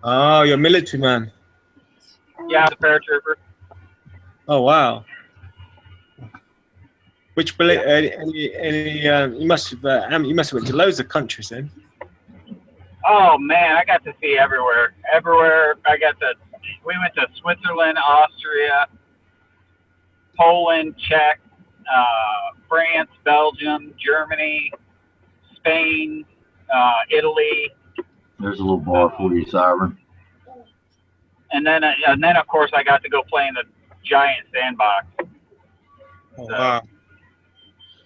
Oh, you're a military man. Yeah, I'm a paratrooper. Oh wow. Which you must have went to loads of countries then. Oh man, I got to see everywhere. Everywhere. We went to Switzerland, Austria, Poland, Czech, France, Belgium, Germany, Spain, Italy. There's a little bar for you, Siren. And then of course I got to go play in the giant sandbox. Oh, wow.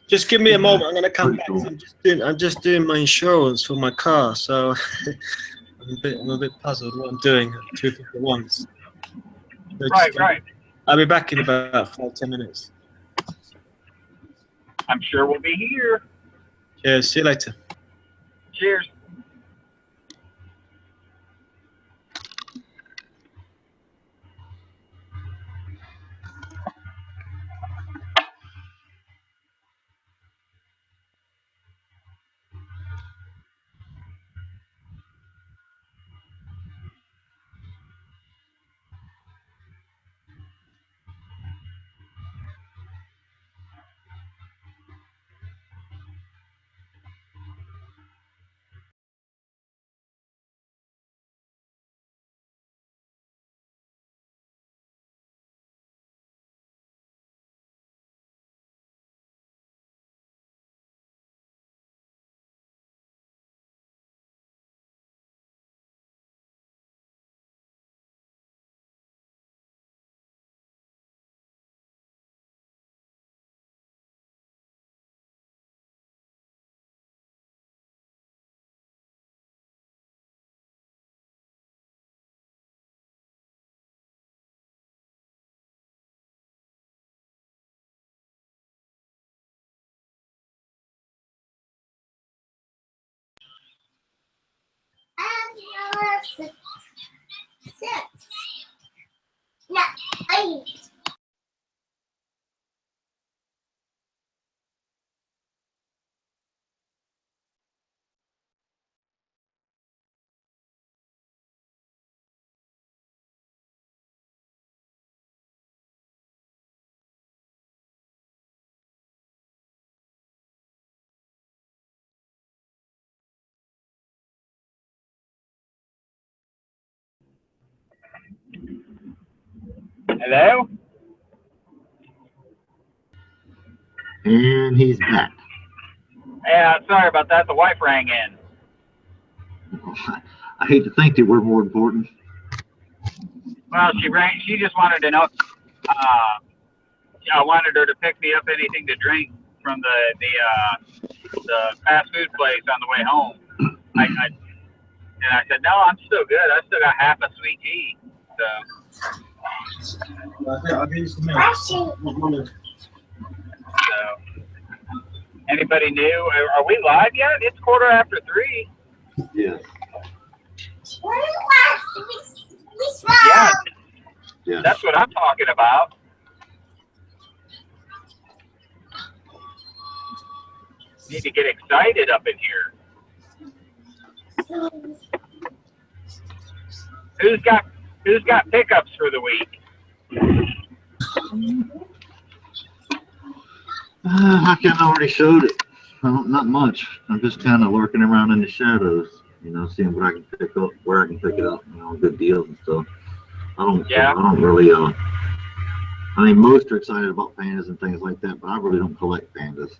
Just give me a moment. I'm going to come back. Cool. I'm just doing my insurance for my car, so I'm a bit puzzled what I'm doing. Two things at once. So Right. I'll be back in about 5-10 minutes. I'm sure we'll be here. Cheers. See you later. Cheers. Hello? And he's back. Yeah, sorry about that. The wife rang in. I hate to think that we're more important. Well, she rang. She just wanted to know. I wanted her to pick me up anything to drink from the fast food place on the way home. And I said, no, I'm still good. I still got half a sweet tea. So, anybody new? Are we live yet? It's 3:15. Yeah. Yeah, that's what I'm talking about. Need to get excited up in here. Who's got pickups for the week? I kind of already showed it. Not much. I'm just kind of lurking around in the shadows, seeing what I can pick up, where I can pick it up, good deals and stuff. I don't really. I mean, most are excited about pandas and things like that, but I really don't collect pandas.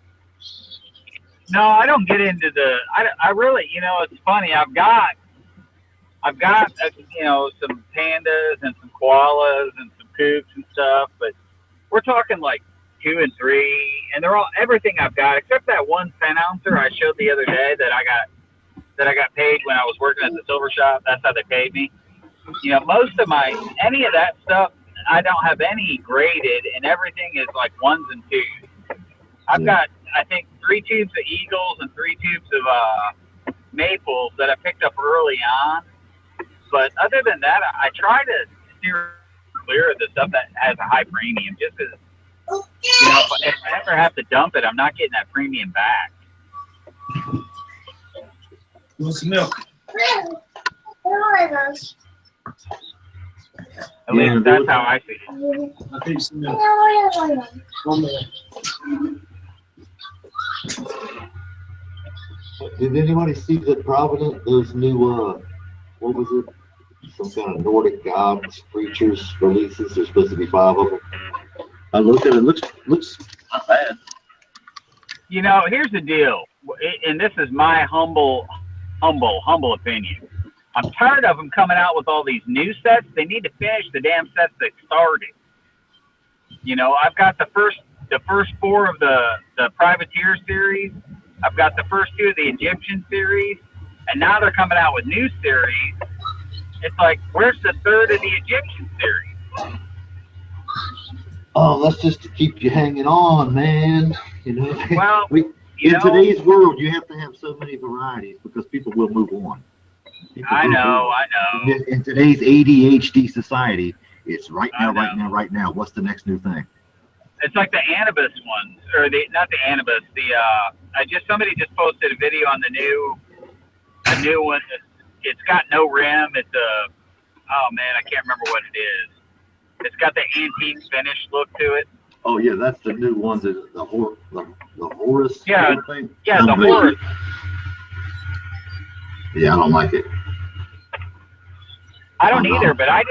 No, I don't get into the. I really, it's funny. I've got some pandas and some koalas and some kooks and stuff, but we're talking like 2 and 3, and they're all everything I've got except that one 10-ouncer I showed the other day that I got paid when I was working at the silver shop. That's how they paid me. Most of any of that stuff, I don't have any graded, and everything is like 1s and 2s. I've got, I think, 3 tubes of Eagles and 3 tubes of Maples that I picked up early on. But other than that, I try to steer clear of the stuff that has a high premium, just because, if I ever have to dump it, I'm not getting that premium back. You want some milk? At least that's how I see it. I think so. One minute. Did anybody see the Provident, those new, what was it? Some kind of Nordic gods, creatures releases. There's supposed to be 5 of them. I looked at it. Looks not bad. You know, here's the deal, and this is my humble opinion. I'm tired of them coming out with all these new sets. They need to finish the damn sets that started. You know, I've got the first 4 of the Privateer series. I've got the first 2 of the Egyptian series, and now they're coming out with new series. It's like, where's the 3rd of the Egyptian series? Oh, that's just to keep you hanging on, man. You know, well, in today's world, you have to have so many varieties because people will move on. I know. In today's ADHD society, it's right now. What's the next new thing? It's like the Anubis ones, or not the Anubis. Somebody just posted a video on the new one. It's got no rim. It's oh man, I can't remember what it is. It's got the antique finish look to it. Oh yeah, that's the new ones. The Horus. Yeah, thing. Yeah, the Horus. Yeah, I don't like it. I don't either, but I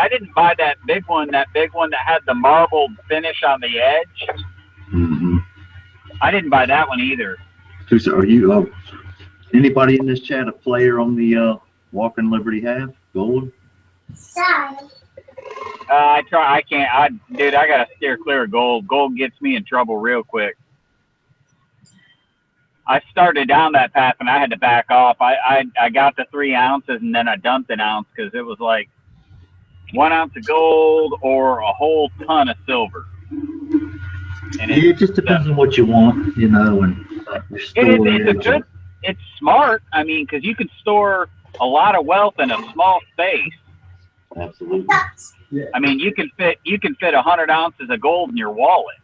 didn't buy that big one. That big one that had the marbled finish on the edge. Mm-hmm. I didn't buy that one either. So, are you? Anybody in this chat a player on the Walking Liberty half gold? I can't. Dude, I gotta steer clear of gold. Gold gets me in trouble real quick. I started down that path and I had to back off. I got the 3 ounces and then I dumped an ounce because it was like 1 ounce of gold or a whole ton of silver. And it just depends on what you want, you know. And it's smart. I mean, because you can store a lot of wealth in a small space. Absolutely. Yeah. I mean, you can fit 100 ounces of gold in your wallet.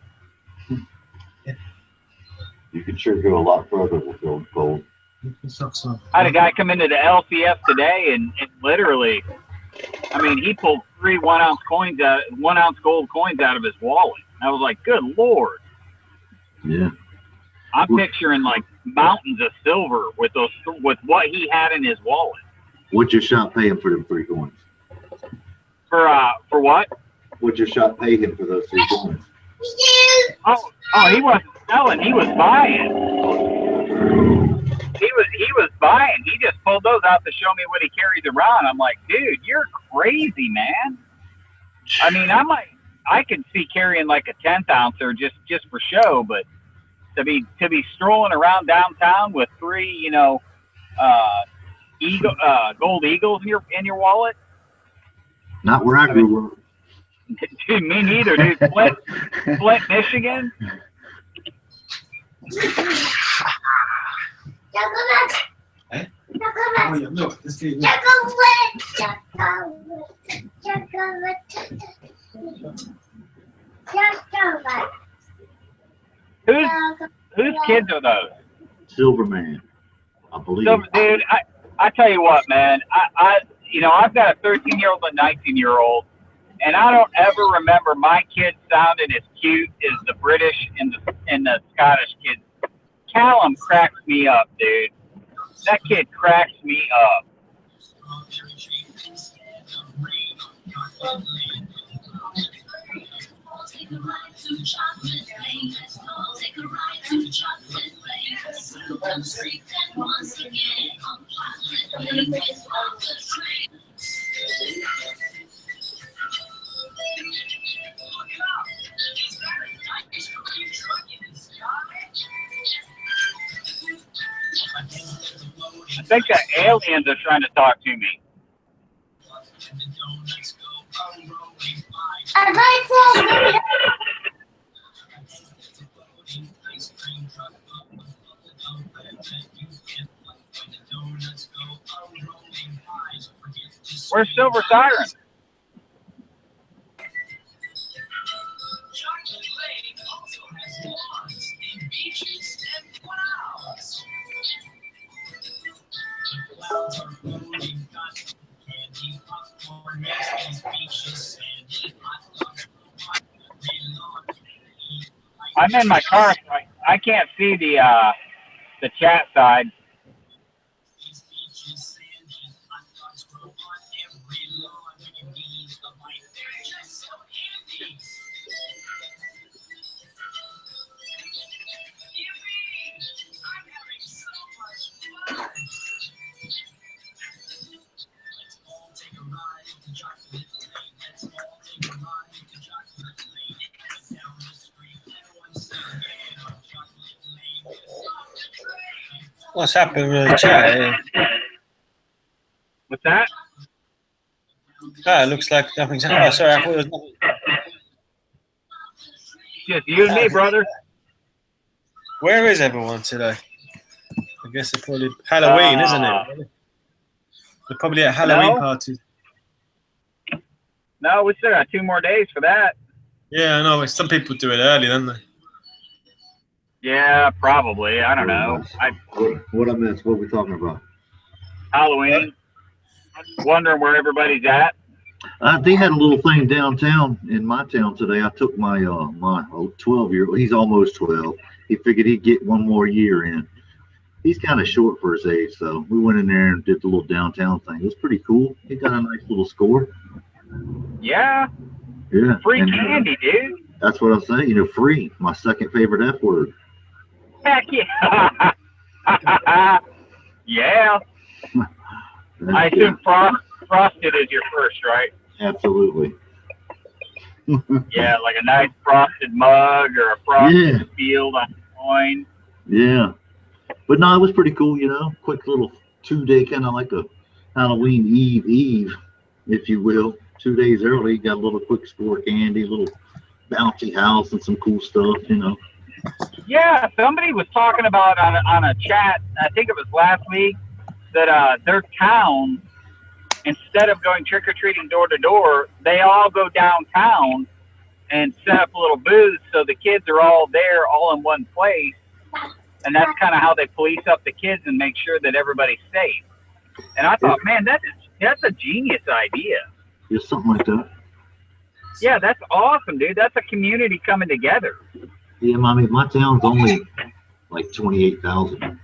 You can sure go a lot further with gold. I had a guy come into the LCS today, and literally, I mean, he pulled 3 1 ounce gold coins out of his wallet. I was like, good Lord. Yeah. I'm picturing like mountains of silver with what he had in his wallet. What'd your shop pay him for them 3 coins? For what? What'd your shop pay him for those 3 coins? Oh, he wasn't selling. He was buying. He was buying. He just pulled those out to show me what he carries around. I'm like, dude, you're crazy, man. I mean, I could see carrying like a 10th ouncer just for show, but to be strolling around downtown with 3, gold eagles in your wallet. Not where I grew up. Dude, me neither, dude. Flint, Michigan. Whose kids are those? Silverman, I believe. Dude, I tell you what, man. I've got a 13-year-old and a 19-year-old, and I don't ever remember my kids sounding as cute as the British and the Scottish kids. Callum cracks me up, dude. That kid cracks me up. I think the aliens are trying to talk to me. Where's Silver Siren? I'm in my car, so I can't see the chat side. What's happened with the chat here? What's that? Ah, it looks like nothing's happened. Oh, sorry, I thought it was nothing. Just you and me, brother. Where is everyone today? I guess it's probably Halloween, isn't it? They're probably at Halloween parties. No, we still got 2 more days for that. Yeah, I know. Some people do it early, don't they? Yeah, probably. I don't know. What I missed? What are we talking about? Halloween. Wondering where everybody's at. They had a little thing downtown in my town today. I took my my 12-year-old. He's almost 12. He figured he'd get 1 more year in. He's kind of short for his age, so we went in there and did the little downtown thing. It was pretty cool. He got a nice little score. Yeah. Yeah. Free candy, dude. That's what I'm saying. You know, free. My second favorite F word. Heck yeah. Yeah. I assume frosted is your first, right? Absolutely. Yeah, like a nice frosted mug or a frosted field on the coin. Yeah. But no, it was pretty cool, you know. Quick little 2-day, kind of like a Halloween Eve, if you will. 2 days early, got a little quick score candy, little bouncy house and some cool stuff, you know. Yeah, somebody was talking about on a chat, I think it was last week, that their town, instead of going trick-or-treating door to door, they all go downtown and set up a little booth so the kids are all there all in one place. And that's kind of how they police up the kids and make sure that everybody's safe. And I thought, man, that's a genius idea. Yeah, something like that. Yeah, that's awesome, dude. That's a community coming together. Yeah, mommy, my town's only like 28,000.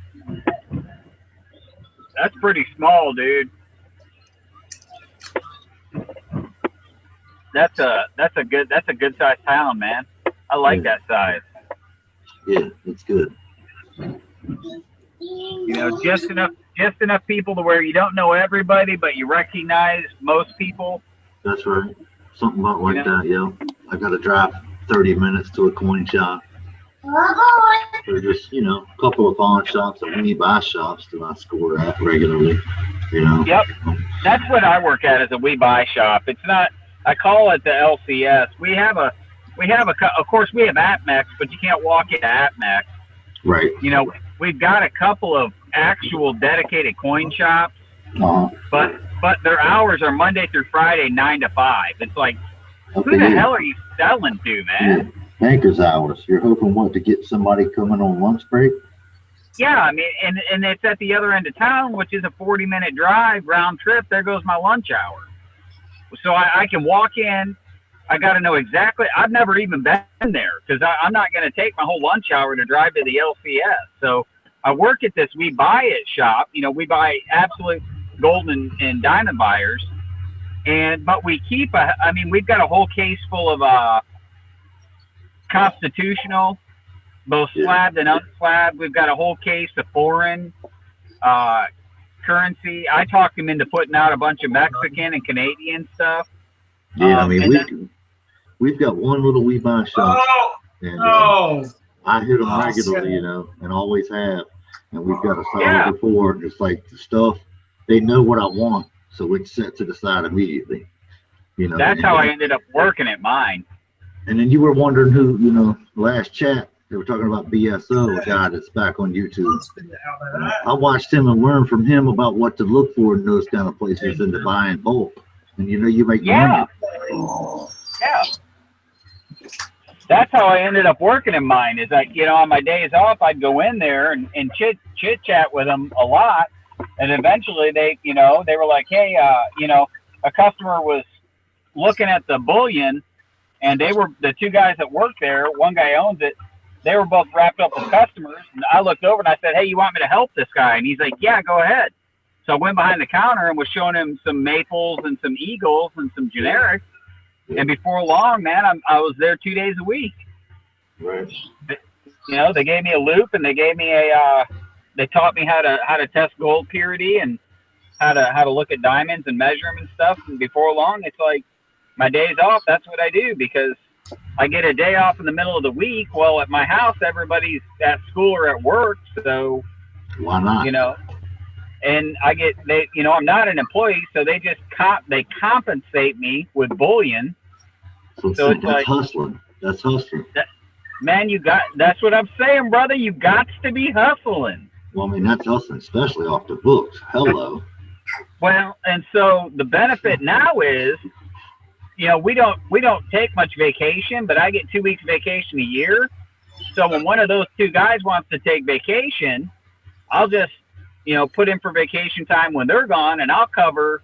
That's pretty small, dude. That's a good sized town, man. I like that size. Yeah, it's good. You know, just enough people to where you don't know everybody, but you recognize most people. That's right. Something about like that, yeah. I got to drive 30 minutes to a coin shop. Or just, you know, a couple of pawn shops and we buy shops that I score at regularly, you know. Yep. That's what I work at, is a we buy shop. It's not, I call it the LCS. Of course we have APMEX, but you can't walk into APMEX. Right. You know, we've got a couple of actual dedicated coin shops, but their hours are Monday through Friday, 9 to 5. It's like, who the hell are you selling to, man? Yeah. Banker's hours. You're hoping to get somebody coming on lunch break? Yeah, I mean, and it's at the other end of town, which is a 40-minute drive, round trip. There goes my lunch hour. So I can walk in. I got to know exactly. I've never even been there because I'm not going to take my whole lunch hour to drive to the LCS. So I work at this We Buy It shop. You know, we buy absolute gold and diamond buyers. But we keep we've got a whole case full of constitutional, both slabbed and unslabbed. We've got a whole case of foreign currency. I talked him into putting out a bunch of Mexican and Canadian stuff. Yeah, we've got one little We Buy shop, and I hit them regularly, you know, and always have. And we've got a solid report. It's like the stuff, they know what I want, so it's set to the side immediately. You know, that's how I ended up working at mine. And then you were wondering who, you know, last chat, they were talking about BSO, a guy that's back on YouTube. I watched him and learned from him about what to look for in those kind of places and to buy in bulk. And, you know, you make money. Yeah. That's how I ended up working in mine, is like, you know, on my days off, I'd go in there and chit chat with them a lot. And eventually they were like, hey, you know, a customer was looking at the Bullion, and they were the two guys that worked there. One guy owns it. They were both wrapped up with customers, and I looked over and I said, "Hey, you want me to help this guy?" And he's like, "Yeah, go ahead." So I went behind the counter and was showing him some maples and some eagles and some generics. And before long, man, I was there 2 days a week. Right. You know, they gave me a loop, and they gave me they taught me how to test gold purity and how to look at diamonds and measure them and stuff. And before long, it's like my days off. That's what I do, because I get a day off in the middle of the week. Well, at my house, everybody's at school or at work, so why not? You know, and I'm not an employee, so they just they compensate me with Bullion. So it's like hustling. That's hustling. Man, that's what I'm saying, brother. You got to be hustling. Well, I mean, that's hustling, especially off the books. Hello. Well, and so the benefit now is, you know, we don't take much vacation, but I get 2 weeks vacation a year. So when one of those two guys wants to take vacation, I'll just, you know, put in for vacation time when they're gone, and I'll cover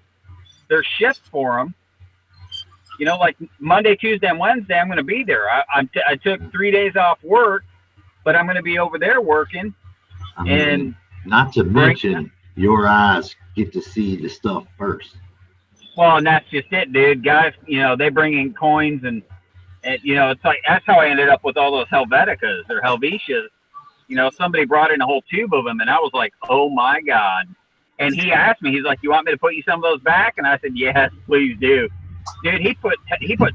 their shift for them. You know, like Monday, Tuesday, and Wednesday, I'm going to be there. I took 3 days off work, but I'm going to be over there working. I mean, and not to mention, your eyes get to see the stuff first. Well, and that's just it, dude. Guys, you know, they bring in coins, and you know, it's like that's how I ended up with all those Helveticas or Helvetias. You know, somebody brought in a whole tube of them, and I was like, oh my God. And he asked me, he's like, "You want me to put you some of those back?" And I said, "Yes, please do." Dude, he put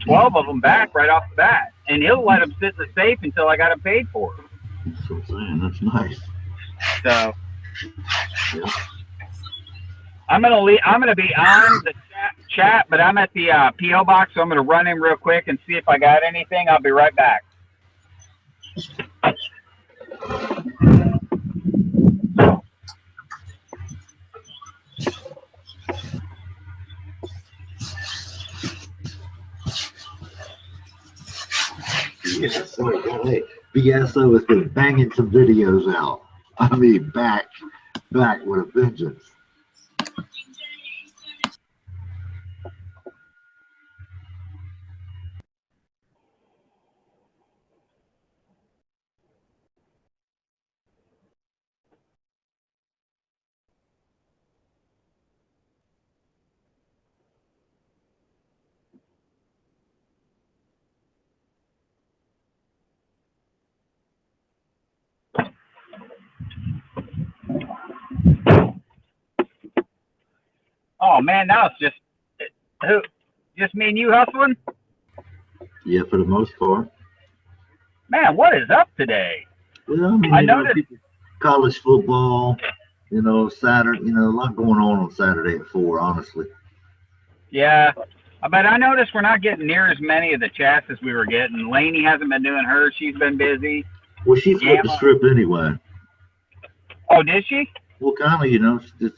12 of them back right off the bat, and he'll let them sit in the safe until I got them paid for. That's what I'm saying. That's nice. So, yeah. I'm gonna be on the chat, but I'm at the PO box, so I'm gonna run in real quick and see if I got anything. I'll be right back. Yeah, sorry, hey, BSO has been banging some videos out. I mean, back with a vengeance. Oh man, now it's just me and you hustling? Yeah, for the most part. Man, what is up today? Well, I mean, I noticed college football, you know, Saturday, you know, a lot going on Saturday at 4, honestly. Yeah, but I noticed we're not getting near as many of the chats as we were getting. Lainey hasn't been doing hers. She's been busy. Well, she flipped the script anyway. Oh, did she? Well, kind of, you know, just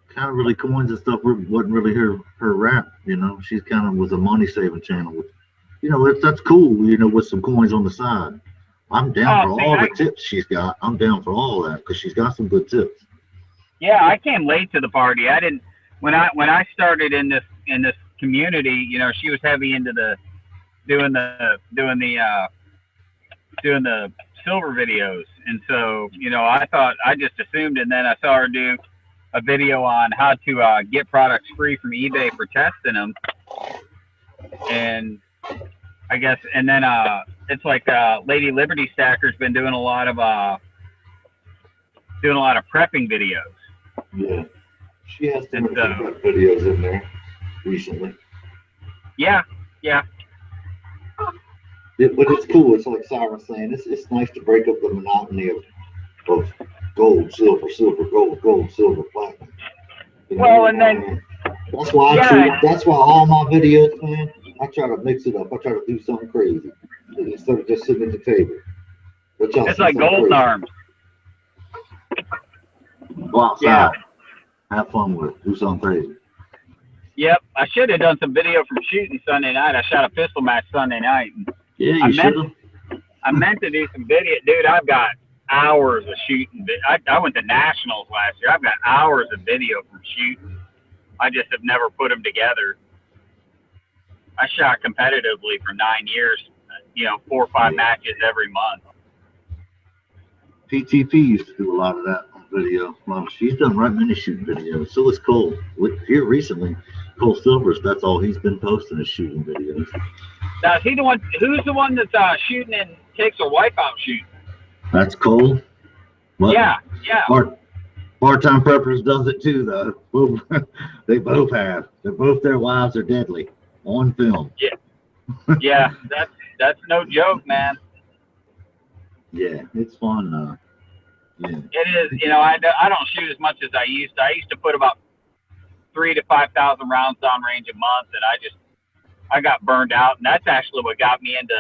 kind of really coins and stuff wasn't really her rap, you know. She's kind of was a money-saving channel. With, you know, that's cool, you know, with some coins on the side. I'm down for all the tips she's got. I'm down for all that because she's got some good tips. Yeah, I came late to the party. I didn't when I started in this community. You know, she was heavy into doing the silver videos, and so you know, I just assumed, and then I saw her do a video on how to get products free from eBay for testing them, and I guess, and then it's like Lady Liberty Stacker's been doing a lot of prepping videos. Yeah, she has some videos in there recently. Yeah. But it's cool. It's like Siren's saying. It's nice to break up the monotony of gold, silver, gold, silver, platinum. You know, well, and then that's why that's why all my videos, man, I try to mix it up. I try to do something crazy instead of just sitting at the table. It's like Golden Arms. Go outside, have fun with it, do something crazy. Yep, I should have done some video from shooting Sunday night. I shot a pistol match Sunday night. Yeah, you should have. I meant to do some video, dude. I've got hours of shooting. I went to nationals last year. I've got hours of video from shooting. I just have never put them together. I shot competitively for 9 years, 4 or 5 matches every month. PTP used to do a lot of that on video. Well, she's done right many shooting videos. So is Cole. Here recently, Cole Silvers, that's all he's been posting is shooting videos. Now, is he the one? Who's the one that's shooting and takes a wipeout shoot? That's Cole. Well, yeah. Part-time preppers does it too, though. They both have. Their wives are deadly on film. Yeah, that's no joke, man. Yeah, it's fun. Yeah. It is. I don't shoot as much as I used to. I used to put about 3,000 to 5,000 rounds on range a month, and I got burned out, and that's actually what got me into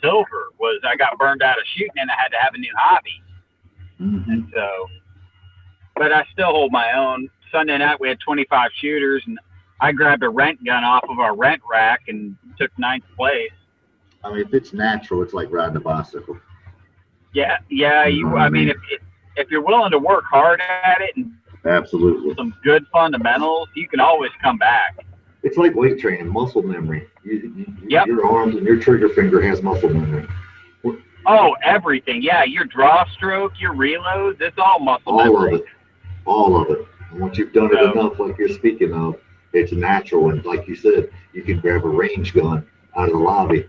silver. Was I got burned out of shooting, and I had to have a new hobby. Mm-hmm. And so, but I still hold my own. Sunday night we had 25 shooters, and I grabbed a rent gun off of our rent rack and took 9th place. I mean, if it's natural, it's like riding a bicycle. Yeah. I mean, if you're willing to work hard at it and absolutely some good fundamentals, you can always come back. It's like weight training, muscle memory. Your arms and your trigger finger has muscle memory. Oh, everything. Yeah, your draw stroke, your reloads, it's all muscle memory. All of it. And once you've done it enough, like you're speaking of, it's natural. And like you said, you can grab a range gun out of the lobby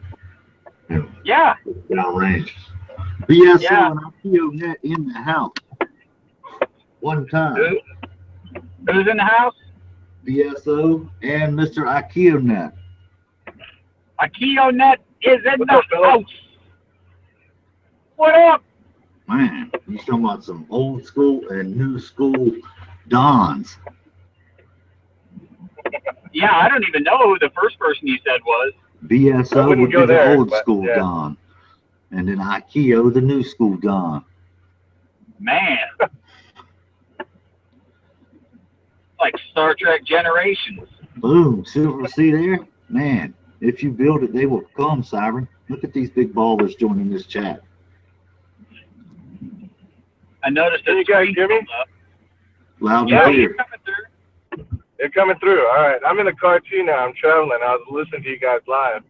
and down range. BSO and IPO net in the house. One time. Who's in the house? BSO and Mr. IKEA net. IKEA net is in the house. What up? Man, you talking about some old school and new school dons. Yeah, I don't even know who the first person you said was. BSO would be the old school don. And then IKEA, the new school don. Man. Like Star Trek Generations. Boom. Silver, see there? Man, if you build it, they will come, Siren. Look at these big ballers joining this chat. I noticed that. Can you guys hear me? Loud and clear. You're coming through. They're coming through. All right. I'm in the car too now. I'm traveling. I was listening to you guys live.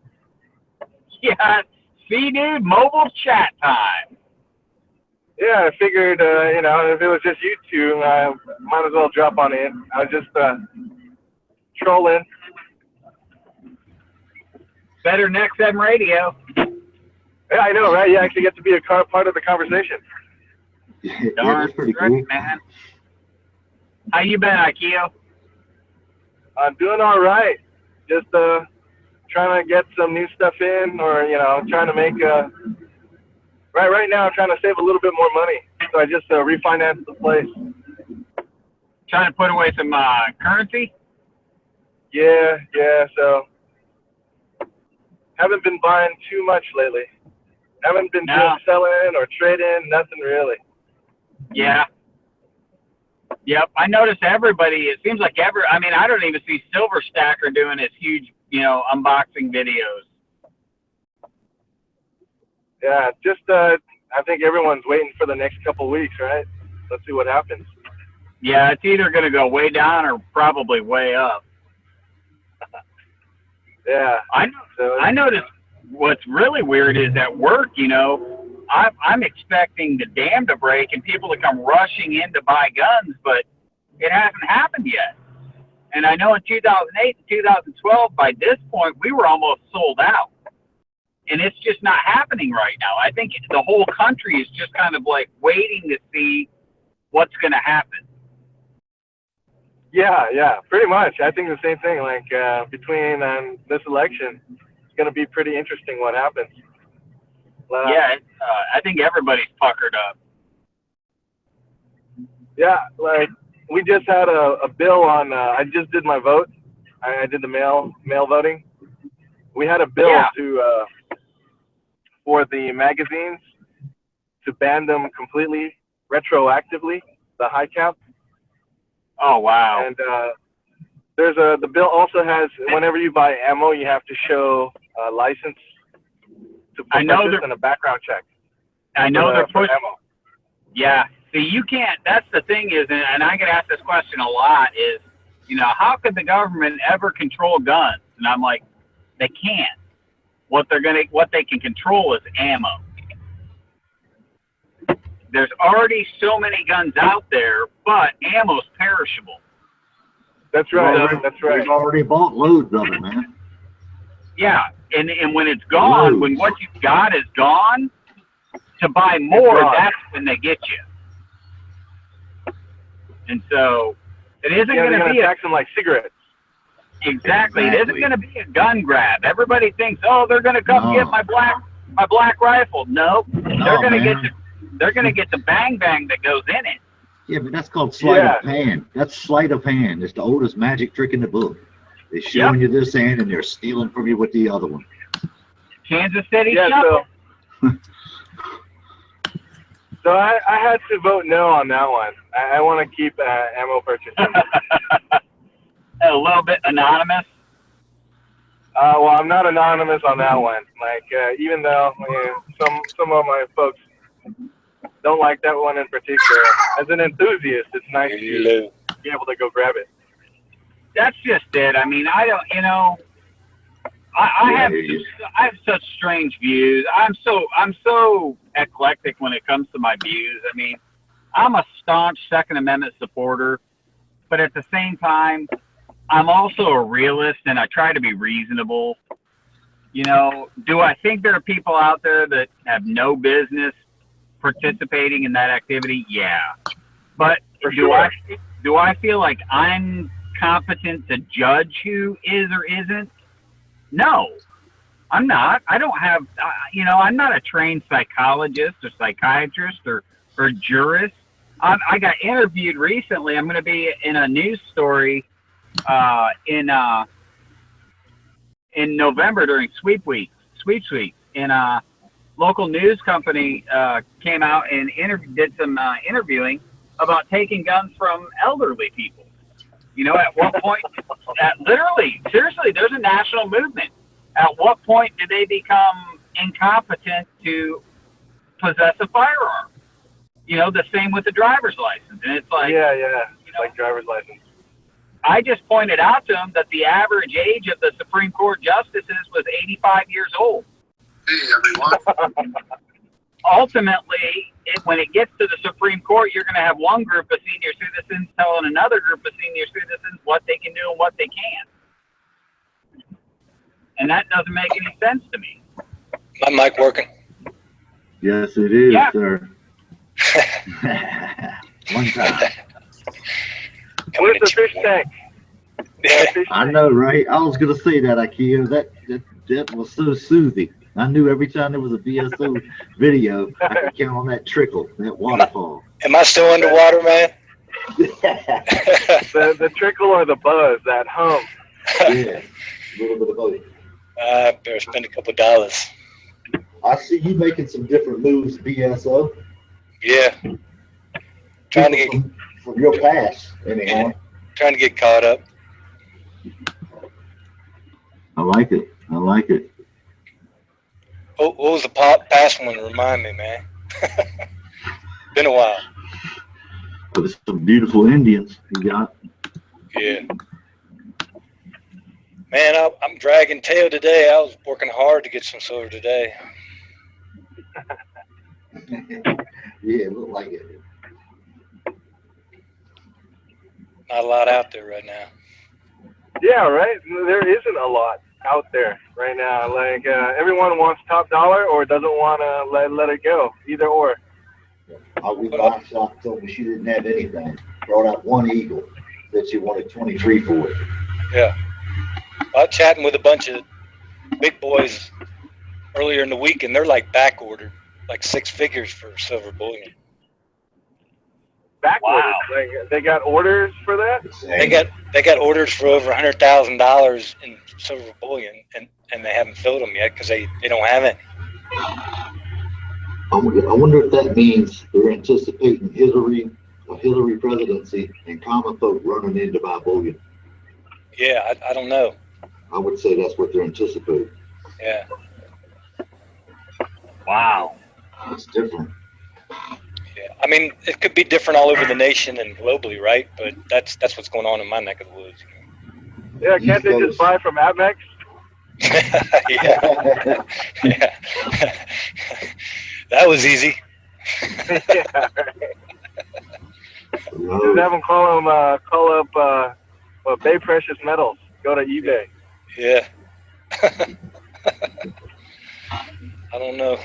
Yeah. See, dude, mobile chat time. Yeah, I figured, if it was just you two, I might as well drop on in. I was just trolling. Better than XM radio. Yeah, I know, right? You actually get to be a part of the conversation. Darn that's pretty straight, cool. man. How you been, Akio? I'm doing all right. Just trying to get some new stuff in, or trying to make right now I'm trying to save a little bit more money, so I just refinanced the place. Trying to put away some currency? Yeah, so haven't been buying too much lately. Haven't been doing selling or trading, nothing really. Yeah. Yep, I noticed everybody, it seems like I don't even see Silver Stacker doing his huge, unboxing videos. Yeah, just I think everyone's waiting for the next couple weeks, right? Let's see what happens. Yeah, it's either going to go way down or probably way up. Yeah. I noticed what's really weird is at work, I'm expecting the dam to break and people to come rushing in to buy guns, but it hasn't happened yet. And I know in 2008 and 2012, by this point, we were almost sold out. And it's just not happening right now. I think the whole country is just kind of like waiting to see what's going to happen. Yeah, pretty much. I think the same thing. Like between this election, it's going to be pretty interesting what happens. I think everybody's puckered up. Yeah, like we just had a bill on. I just did my vote. I did the mail voting. We had a bill for the magazines to ban them completely retroactively, the high cap. Oh wow! And the bill also has, whenever you buy ammo, you have to show a license to purchase and a background check. I know they're pushing. Ammo. Yeah. See, you can't. That's the thing is, and I get asked this question a lot. Is You know, how could the government ever control guns? And I'm like, they can't. What they can control is ammo. There's already so many guns out there, but ammo's perishable. That's right. So, that's right. We've already bought loads of it, man. Yeah, and when it's gone, Loads. when what you've got is gone, to buy more, that's when they get you. And so it isn't going to be tax them like cigarettes. Exactly. It isn't going to be a gun grab. Everybody thinks, oh, they're going to come get my black rifle. Nope. They're going to get the bang bang that goes in it. Yeah, but that's called sleight of hand. That's sleight of hand. It's the oldest magic trick in the book. They're showing you this hand and they're stealing from you with the other one. Kansas City. Yeah. So I had to vote no on that one. I want to keep ammo purchasing. A little bit anonymous. Well, I'm not anonymous on that one. Like, even though some of my folks don't like that one in particular, as an enthusiast, it's nice to be able to go grab it. That's just it. I mean, I don't, you know, I have such strange views. I'm so eclectic when it comes to my views. I mean, I'm a staunch Second Amendment supporter, but at the same time, I'm also a realist and I try to be reasonable. You know, do I think there are people out there that have no business participating in that activity? Yeah. But do I feel like I'm competent to judge who is or isn't? No, I'm not. I don't have, you know, I'm not a trained psychologist or psychiatrist or jurist. I got interviewed recently. I'm going to be in a news story in November during sweep weeks, and a local news company came out and did some interviewing about taking guns from elderly people. You know, at what point, literally, seriously, there's a national movement. At what point do they become incompetent to possess a firearm? You know, the same with the driver's license. And it's like, yeah, you know, like driver's license. I just pointed out to him that the average age of the Supreme Court justices was 85 years old. Hey, everyone. Ultimately, when it gets to the Supreme Court, you're going to have one group of senior citizens telling another group of senior citizens what they can do and what they can't. And that doesn't make any sense to me. My mic working? Yes, it is, sir. One time. Where's the fish tank? I know, right? I was gonna say that, Ikea. That was so soothing. I knew every time there was a BSO video, I could count on that trickle, that waterfall. Am I still underwater, man? the trickle or the buzz, that hum. Yeah, a little bit of both. I better spend a couple dollars. I see you making some different moves, BSO. Yeah. Trying to get from your past, anyhow. Yeah, trying to get caught up. I like it. I like it. What was the past one? Remind me, man. Been a while. But it's some beautiful Indians you got. Yeah. Man, I'm dragging tail today. I was working hard to get some silver today. Yeah, it looked like it. Not a lot out there right now. Yeah, right. There isn't a lot out there right now. Like everyone wants top dollar or doesn't want to let it go. Either or. We bought shop told me she didn't have anything. Brought out one eagle that she wanted 23 for it. Yeah. I was chatting with a bunch of big boys earlier in the week, and they're like back ordered, like 6 figures for silver bullion. Back orders? Like, they got orders for that? They got orders for over $100,000 in silver bullion, and they haven't filled them yet because they don't have any. I wonder if that means they're anticipating a Hillary presidency and common folk running in to buy bullion. Yeah, I don't know. I would say that's what they're anticipating. Yeah. Wow. It's different. Yeah, I mean, it could be different all over the nation and globally, right? But that's what's going on in my neck of the woods. Yeah, can't they just buy from APMEX? Yeah. Yeah. That was easy. Yeah, right. Just have them call up Bay Precious Metals. Go to eBay. Yeah. I don't know.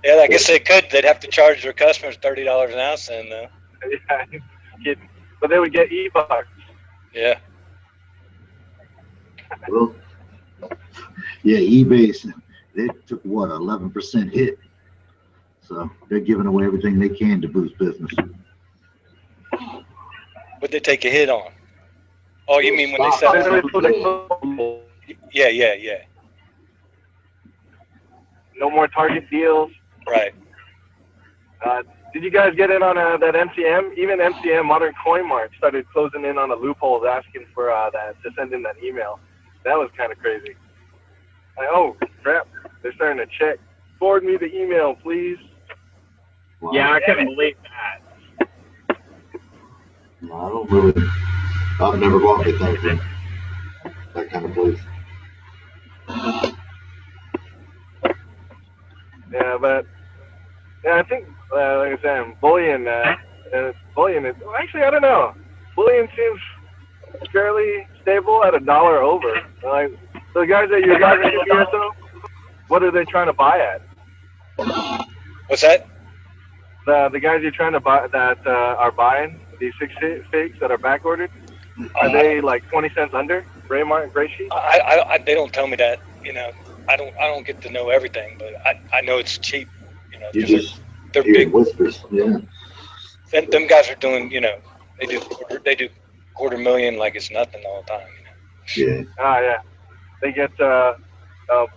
Yeah, I guess they could. They'd have to charge their customers $30 an ounce then, though. Yeah, but they would get E-bucks. Yeah. Well, yeah, eBay, they took what, 11% hit. So they're giving away everything they can to boost business. What'd they take a hit on? Oh, you mean when they sell it? Yeah. No more Target deals. Right. Did you guys get in on that MCM? Even MCM, Modern Coin Mart, started closing in on the loopholes, asking for that to send in that email. That was kind of crazy. Like, oh crap, they're starting to check. Forward me the email, please. Wow. Yeah, I couldn't believe that. No, I don't really. I've never bought anything from that kind of place. Yeah, but yeah, I think like I said, Bullion. Bullion is actually, I don't know. Bullion seems fairly stable at $1 over. Like the guys that you're driving to BSO, what are they trying to buy at? What's that? The guys you're trying to buy that are buying these 6 figs that are back ordered, are they like 20 cents under gray sheet? They don't tell me that. You know, I don't get to know everything, but I know it's cheap. You know, You just they're hear big. whispers. Yeah. Them guys are doing. You know, they do $250,000 like it's nothing all the time. You know? Yeah. Yeah. They get a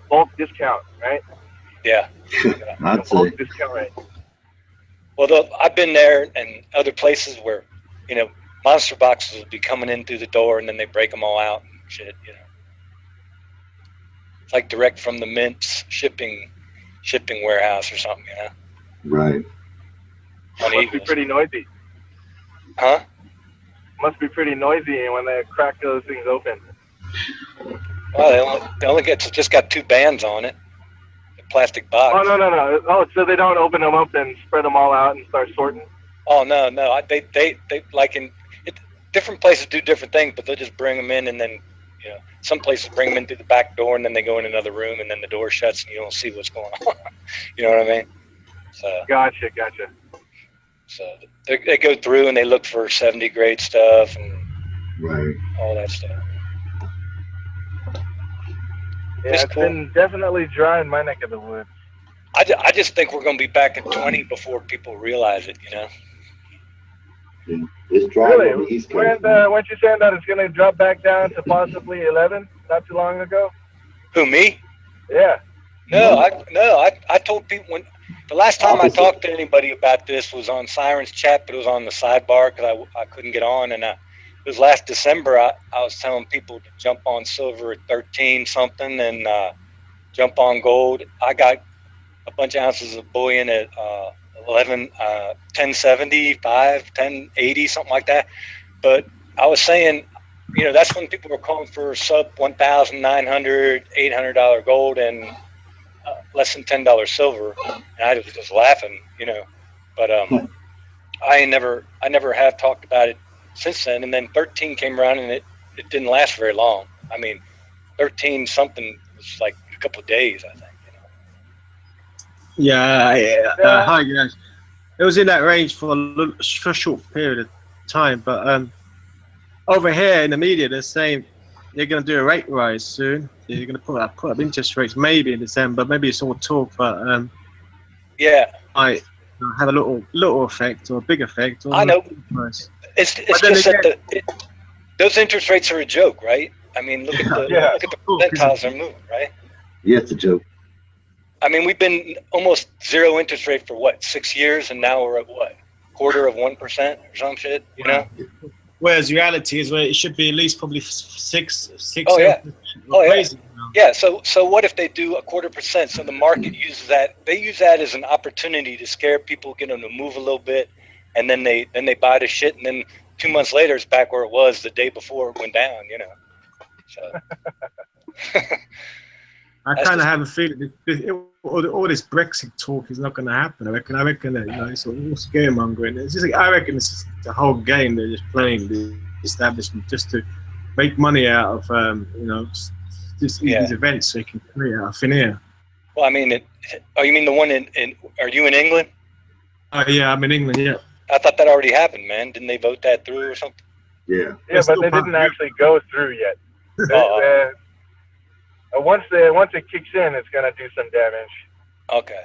bulk discount, right? Yeah. I'd say. Bulk discount rate. Well, I've been there and other places where, you know, monster boxes will be coming in through the door and then they break them all out and shit, you know. It's like direct from the Mint's shipping warehouse or something, you know. Right. Must be pretty noisy. Huh? Must be pretty noisy when they crack those things open. Well, they only just got 2 bands on it. Plastic box. Oh no! Oh, so they don't open them up and spread them all out and start sorting? Oh no! They like in different places do different things, but they'll just bring them in and then, you know, some places bring them in through the back door and then they go in another room and then the door shuts and you don't see what's going on. You know what I mean? So. Gotcha. So they go through and they look for 70 grade stuff and Right. all that stuff. Yeah, it's cool. Been definitely dry in my neck of the woods. I just think we're going to be back at 20 before people realize it, you know? Yeah. It's dry really? on the East Coast. Weren't you saying that it's going to drop back down to possibly 11 not too long ago? Who, me? Yeah. No, I told people the last time I talked to anybody about this was on Siren's chat, but it was on the sidebar because I couldn't get on. And it was last December. I was telling people to jump on silver at 13 something and jump on gold. I got a bunch of ounces of bullion at 1075, 1080, something like that. But I was saying, you know, that's when people were calling for sub $1,900, $800 gold and less than $10 silver, and I was just laughing, you know. But I never have talked about it since then. And then 13 came around, and it didn't last very long. I mean, 13 something was like a couple of days, I think. You know? Yeah. Hi guys. It was in that range for a short period of time, but over here in the media, they're saying they're going to do a rate rise soon. They're going to put up interest rates maybe in December. Maybe it's all talk, but yeah, I have a little effect or a big effect. I know. It's just that those interest rates are a joke, right? I mean, look at the percentiles they're moving, right? Yeah, it's a joke. I mean, we've been almost zero interest rate for what, 6 years, and now we're at what, 1/4% or some shit, you know? Whereas reality is where it should be at least probably 6. Oh yeah. Yeah. So what if they do 1/4%? So the market uses that. They use that as an opportunity to scare people, get them to move a little bit, and then they buy the shit, and then 2 months later it's back where it was the day before it went down. You know, so. I kind of have a feeling all this Brexit talk is not going to happen. I reckon that, you know, it's all scaremongering. It's just like, I reckon it's just the whole game they're just playing, the establishment, just to make money out of you know, just these events so you can create out of thin air. Well, I mean, oh, you mean the one in? Are you in England? Oh yeah, I'm in England. Yeah. I thought that already happened, man. Didn't they vote that through or something? Yeah. Yeah, but they didn't actually go through yet. Once it kicks in, it's gonna do some damage. Okay.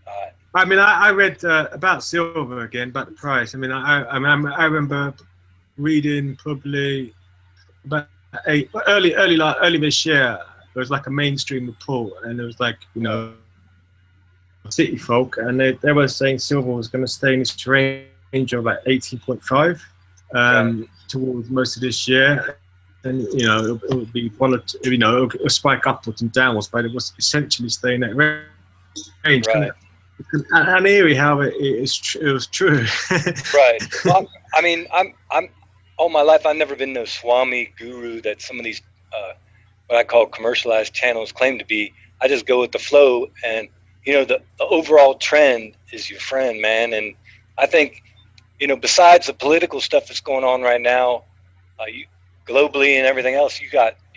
All right. I mean, I read about silver again, about the price. I mean, I remember reading probably about early this year. There was like a mainstream report, and it was like, you know, city folk, and they were saying silver was going to stay in this range of like 18.5 towards most of this year. And, you know, it would be volatile, you know, it'll spike upwards and downwards, but it was essentially staying in that range. Right. And eerie how it was true. Right. Well, I mean, I'm all my life I've never been no Swami guru that some of these what I call commercialized channels claim to be. I just go with the flow, and you know, the overall trend is your friend, man. And I think, you know, besides the political stuff that's going on right now, globally and everything else, you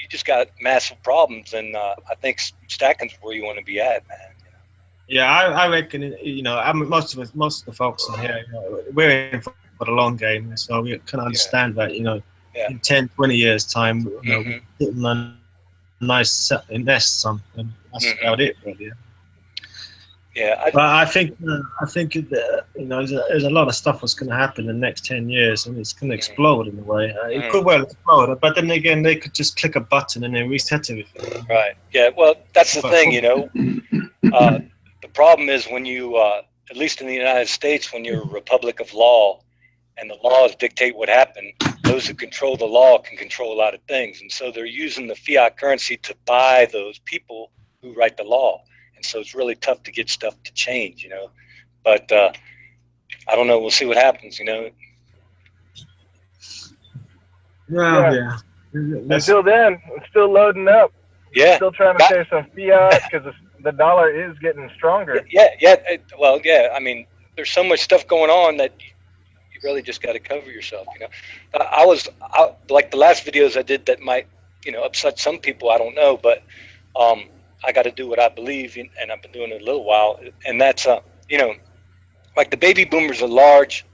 just got massive problems, and I think stacking's where you want to be at, man. Yeah, I reckon, you know, most of the folks in here, you know, we're in for the long game, so we can understand that, you know, in 10, 20 years time, you know, we're getting a nice nest, and that's about it, really. Yeah, but I think you know, there's a lot of stuff that's going to happen in the next 10 years, and it's going to explode in a way. It could well explode, but then again, they could just click a button and then reset everything. Right. Yeah. Well, that's the thing, you know. The problem is when you, at least in the United States, when you're a republic of law, and the laws dictate what happened, those who control the law can control a lot of things, and so they're using the fiat currency to buy those people who write the law. And so it's really tough to get stuff to change, you know. But I don't know. We'll see what happens, you know. Well, yeah. Until then, it's still loading up. Yeah. Still trying to save some fiat because the dollar is getting stronger. Yeah. Well, yeah. I mean, there's so much stuff going on that you really just got to cover yourself, you know. I like the last videos I did that might, you know, upset some people. I don't know, but I got to do what I believe in, and I've been doing it a little while, and that's you know, like the baby boomers, a large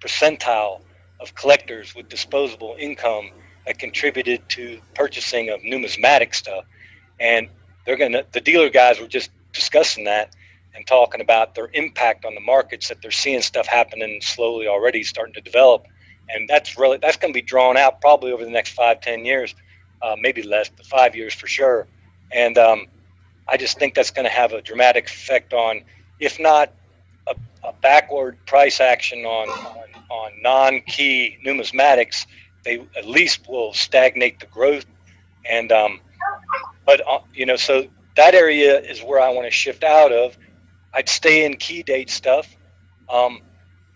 percentile of collectors with disposable income that contributed to purchasing of numismatic stuff, and the dealer guys were just discussing that and talking about their impact on the markets, that they're seeing stuff happening slowly already starting to develop, and that's going to be drawn out probably over the next 5-10 years. Maybe less, but 5 years for sure. And I just think that's going to have a dramatic effect on, if not a backward price action on non-key numismatics, they at least will stagnate the growth. And but you know, so that area is where I want to shift out of. I'd stay in key date stuff.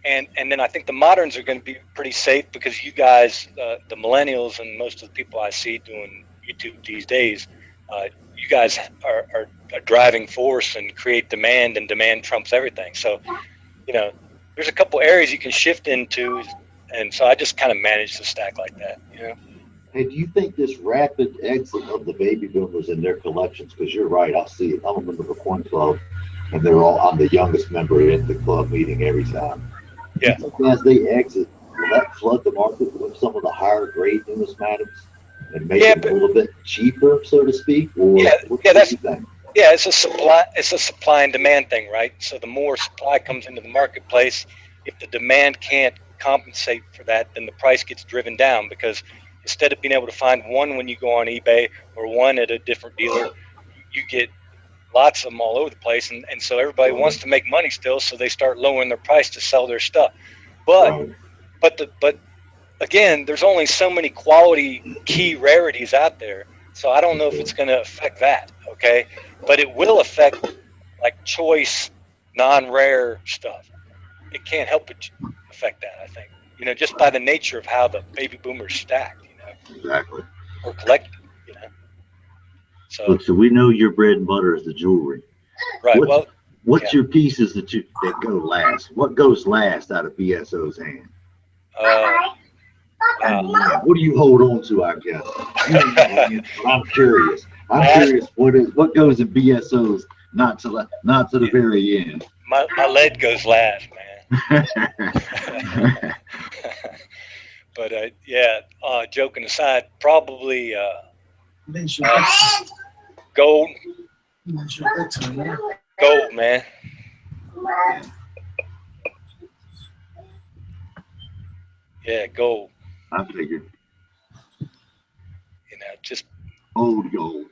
And then I think the moderns are going to be pretty safe, because you guys, the millennials and most of the people I see doing YouTube these days, you guys are a driving force and create demand, and demand trumps everything. So, you know, there's a couple areas you can shift into, and so I just kind of manage the stack like that, you know. Hey, do you think this rapid exit of the baby boomers and their collections, because you're right, I see it. I'm a member of a coin club, and I'm the youngest member in the club meeting every time. Yeah. As they exit, will that flood the market with some of the higher grade numismatics and make it a little bit cheaper, so to speak? Or it's a supply and demand thing, right? So the more supply comes into the marketplace, if the demand can't compensate for that, then the price gets driven down, because instead of being able to find one when you go on eBay or one at a different dealer, you get lots of them all over the place, and so everybody wants to make money still, so they start lowering their price to sell their stuff. But again, there's only so many quality key rarities out there, so I don't know if it's going to affect that. Okay, but it will affect like choice non-rare stuff. it can't help but affect that. I think, you know, just by the nature of how the baby boomers stacked, you know, Exactly. or collected, you know. So Look, so we know your bread and butter is the jewelry. right. What's your pieces that go last? What goes last out of BSO's hand? What do you hold on to? I guess. I'm curious. What goes in BSO's not to the very end. My lead goes last, man. But joking aside, probably gold. Gold, man. Yeah, gold. I figured. You know, just old gold.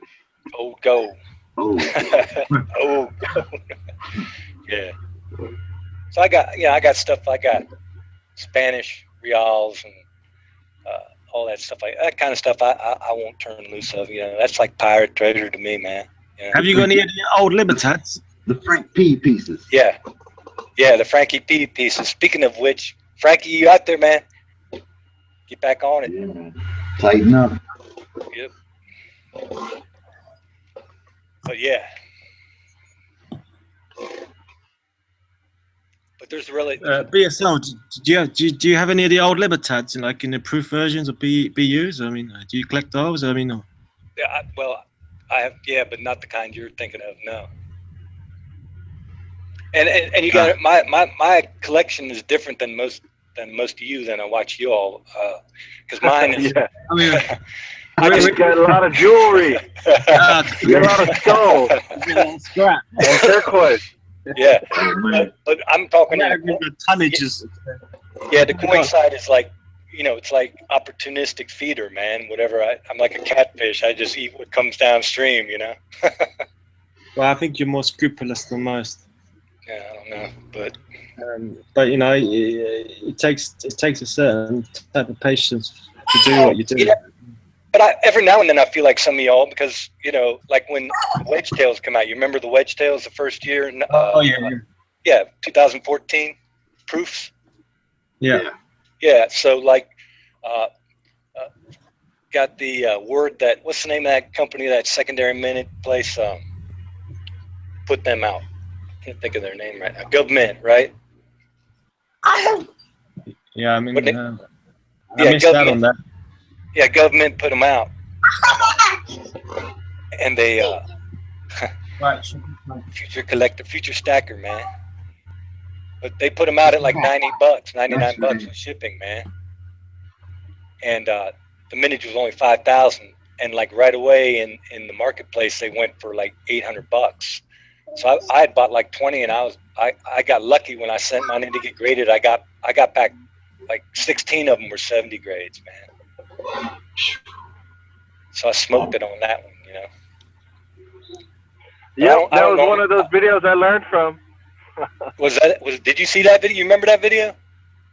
Old gold. Old gold. Old gold. Yeah. So I got stuff. I got Spanish reals and all that stuff. That kind of stuff I won't turn loose of. You know, that's like pirate treasure to me, man. You know? Have you got any of the old Libertads? The Frank P pieces. Yeah. Yeah, the Frankie P pieces. Speaking of which, Frankie, you out there, man? Get back on it. Yeah, man. Tighten up. Yep. But yeah. But there's really BSL. Do you have any of the old Libertads like in the proof versions of BUs? I mean, do you collect those? I mean, no. Yeah, I have, but not the kind you're thinking of. No. And you got my collection is different than most of you. Than I watch you all, because mine is. Yeah. I mean, I just got a lot of jewelry. You got a lot of skulls. Scrap. And turquoise. Yeah, but I'm talking tonnages. Yeah, the coin side is like, you know, it's like opportunistic feeder, man. Whatever. I'm like a catfish. I just eat what comes downstream, you know. Well, I think you're more scrupulous than most. Yeah, I don't know, but you know, it takes a certain type of patience to do what you do. Yeah, but every now and then I feel like some of y'all, because you know, like when the Wedge Tails come out, you remember the Wedge Tails the first year? Yeah, 2014 proofs. Yeah. So like, got the word that what's the name of that company, that secondary minute place, put them out. Can't think of their name right now. Government, right? Yeah, I mean, I missed government. out on that. Yeah, government put them out, and they future collector, future stacker, man. But they put them out at like $90, $99 with shipping, man. And the mintage was only 5,000, and like right away in the marketplace they went for like $800. So I had bought like 20, and I got lucky when I sent mine in to get graded. I got back like 16 of them were 70 grades, man. So I smoked it on that one, you know. Yeah, that was one of those videos I learned from. Did you see that video? You remember that video?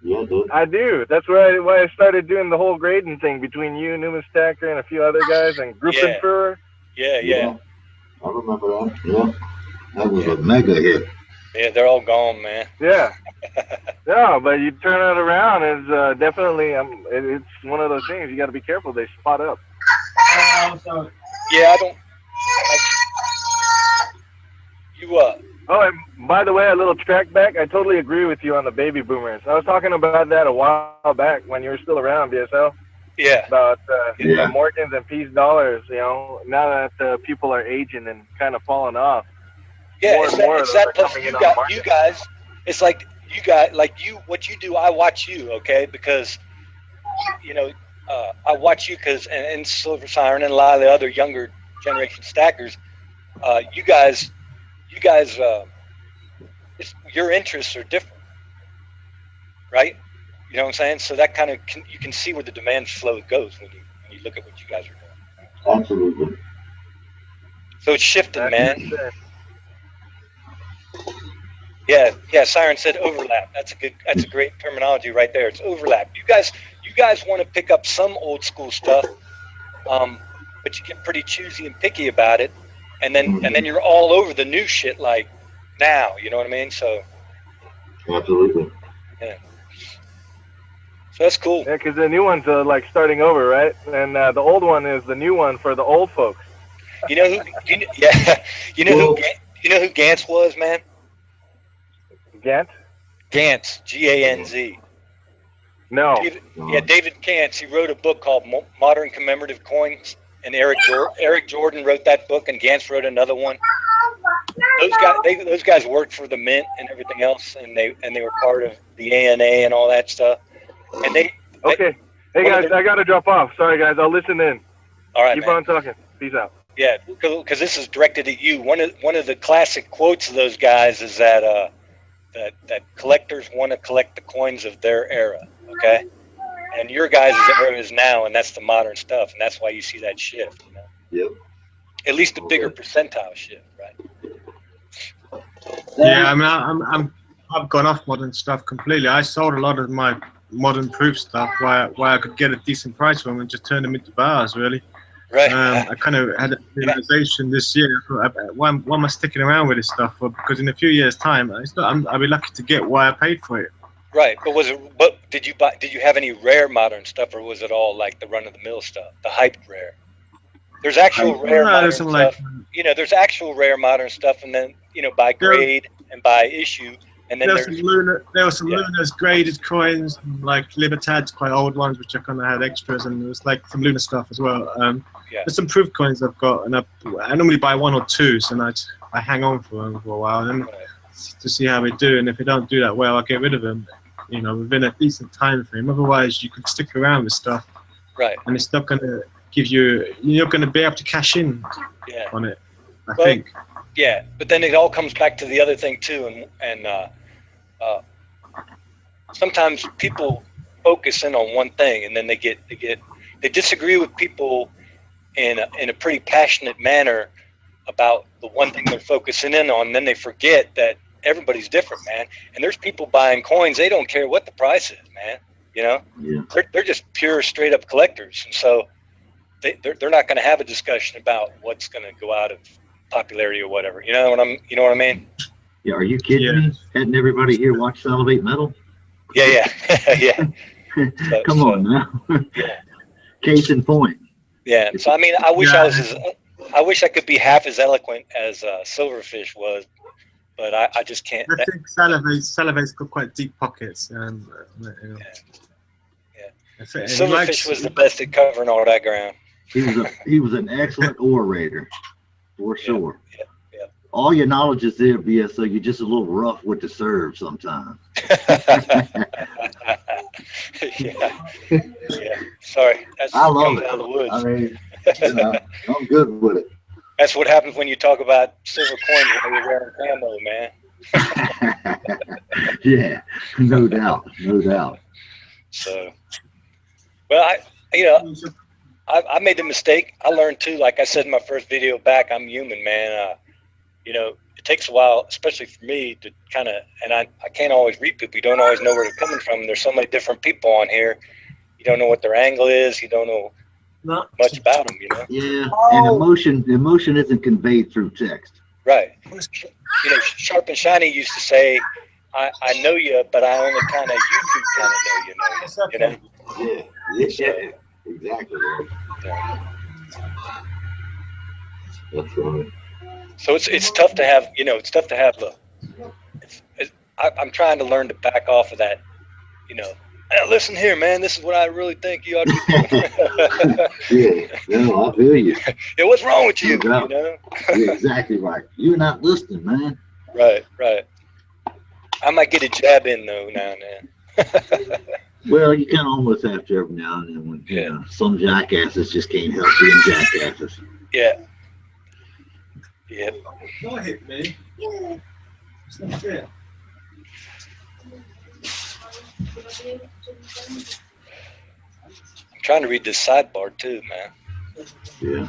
Yeah, dude. I do. That's why I started doing the whole grading thing between you, Newman Stacker, and a few other guys, and Gruppenführer. Yeah. I remember that. Yeah. That was a mega hit. Yeah, they're all gone, man. Yeah. No, but you turn it around, it's definitely, it's one of those things. You got to be careful. They spot up. Yeah, I don't. Oh, and by the way, a little track back. I totally agree with you on the baby boomers. I was talking about that a while back when you were still around, BSL. Yeah. About Morgans and Peace dollars. You know, now that people are aging and kind of falling off. Yeah, it's that plus you guys. It's like you guys, what you do. I watch you, okay? Because you know, I watch you and Silver Siren and a lot of the other younger generation stackers. You guys, your interests are different, right? You know what I'm saying? So that kind of you can see where the demand flow goes when you look at what you guys are doing. Absolutely. So it's shifting, man. Yeah. Siren said overlap. That's a great terminology right there. It's overlap. You guys want to pick up some old school stuff, but you get pretty choosy and picky about it, and then you're all over the new shit like now. You know what I mean? So Absolutely. Yeah. So that's cool. Yeah, because the new one's like starting over, right? And the old one is the new one for the old folks. You know who? Yeah. You know who Gantz was, man? Gant? Gantz, G-A-N-Z. No. David Gantz. He wrote a book called Modern Commemorative Coins, and Eric Jordan wrote that book, and Gantz wrote another one. Those guys worked for the Mint and everything else, and they were part of the ANA and all that stuff. And okay. Hey guys, I gotta drop off. Sorry guys, I'll listen in. All right, Keep man. on talking. Peace out. Yeah, because this is directed at you. One of the classic quotes of those guys is that that collectors want to collect the coins of their era. Okay, and your guys' era is now, and that's the modern stuff, and that's why you see that shift. You know? Yep. At least a bigger percentile shift, right? Yeah, I mean, I've gone off modern stuff completely. I sold a lot of my modern proof stuff where I could get a decent price for them and just turn them into bars, really. Right. I kind of had a realization this year. Why am I sticking around with this stuff for? Because in a few years' time, I'll be lucky to get what I paid for it. Right, but did you buy? Did you have any rare modern stuff, or was it all like the run-of-the-mill stuff, the hyped rare? There's actual rare modern stuff. Like, you know, there's actual rare modern stuff, and then by grade and by issue, and then there were some Luna's graded coins, like Libertad's quite old ones, which I kind of had extras, and there was like some Luna stuff as well. There's some proof coins I've got, and I normally buy one or two, so I hang on for them for a while, and to see how they do, and if they don't do that well, I get rid of them. Within a decent time frame. Otherwise, you could stick around with stuff, right? And it's not going to give you. You're not going to be able to cash in on it. I think. Yeah, but then it all comes back to the other thing too, and sometimes people focus in on one thing, and then they disagree with people in a pretty passionate manner about the one thing they're focusing in on. And then they forget that everybody's different, man. And there's people buying coins; they don't care what the price is, man. Yeah. They're just pure, straight up collectors, and so they're not going to have a discussion about what's going to go out of popularity or whatever. You know what I mean? Yeah. Are you kidding me? Hadn't everybody here watched Salivate Metal? Yeah. Yeah. Come on now. Yeah. Case in point. Yeah. So I mean, I wish I could be half as eloquent as Silverfish was, but I just can't. I think Salivate's got quite deep pockets. Yeah. Silverfish was the best at covering all that ground. He was an excellent orator, for sure. Yeah. All your knowledge is there, BSO. You're just a little rough with the serve sometimes. Yeah. Sorry. I love it. Out of the woods. I mean, I'm good with it. That's what happens when you talk about silver coins when you're wearing camo, man. Yeah, no doubt. So, well, I made the mistake. I learned too. Like I said in my first video back, I'm human, man. It takes a while, especially for me, to kind of, and I can't always read people. You don't always know where they're coming from. There's so many different people on here. You don't know what their angle is. You don't know much about them, Yeah, and emotion isn't conveyed through text. Right. Sharp and Shiny used to say, I know you, but I only kind of YouTube kind of know you. Yeah, exactly. That's right. So it's tough to have, I'm trying to learn to back off of that, hey, listen here, man, this is what I really think you ought to be doing. Yeah, no, I feel you. Yeah, what's wrong with you? No doubt. You're exactly right. You're not listening, man. Right. I might get a jab in though now and then. Well, you kind of almost have to every now and then when some jackasses just can't help being jackasses. Yeah. Don't hit me. It's not fair. I'm trying to read this sidebar too, man. Yeah.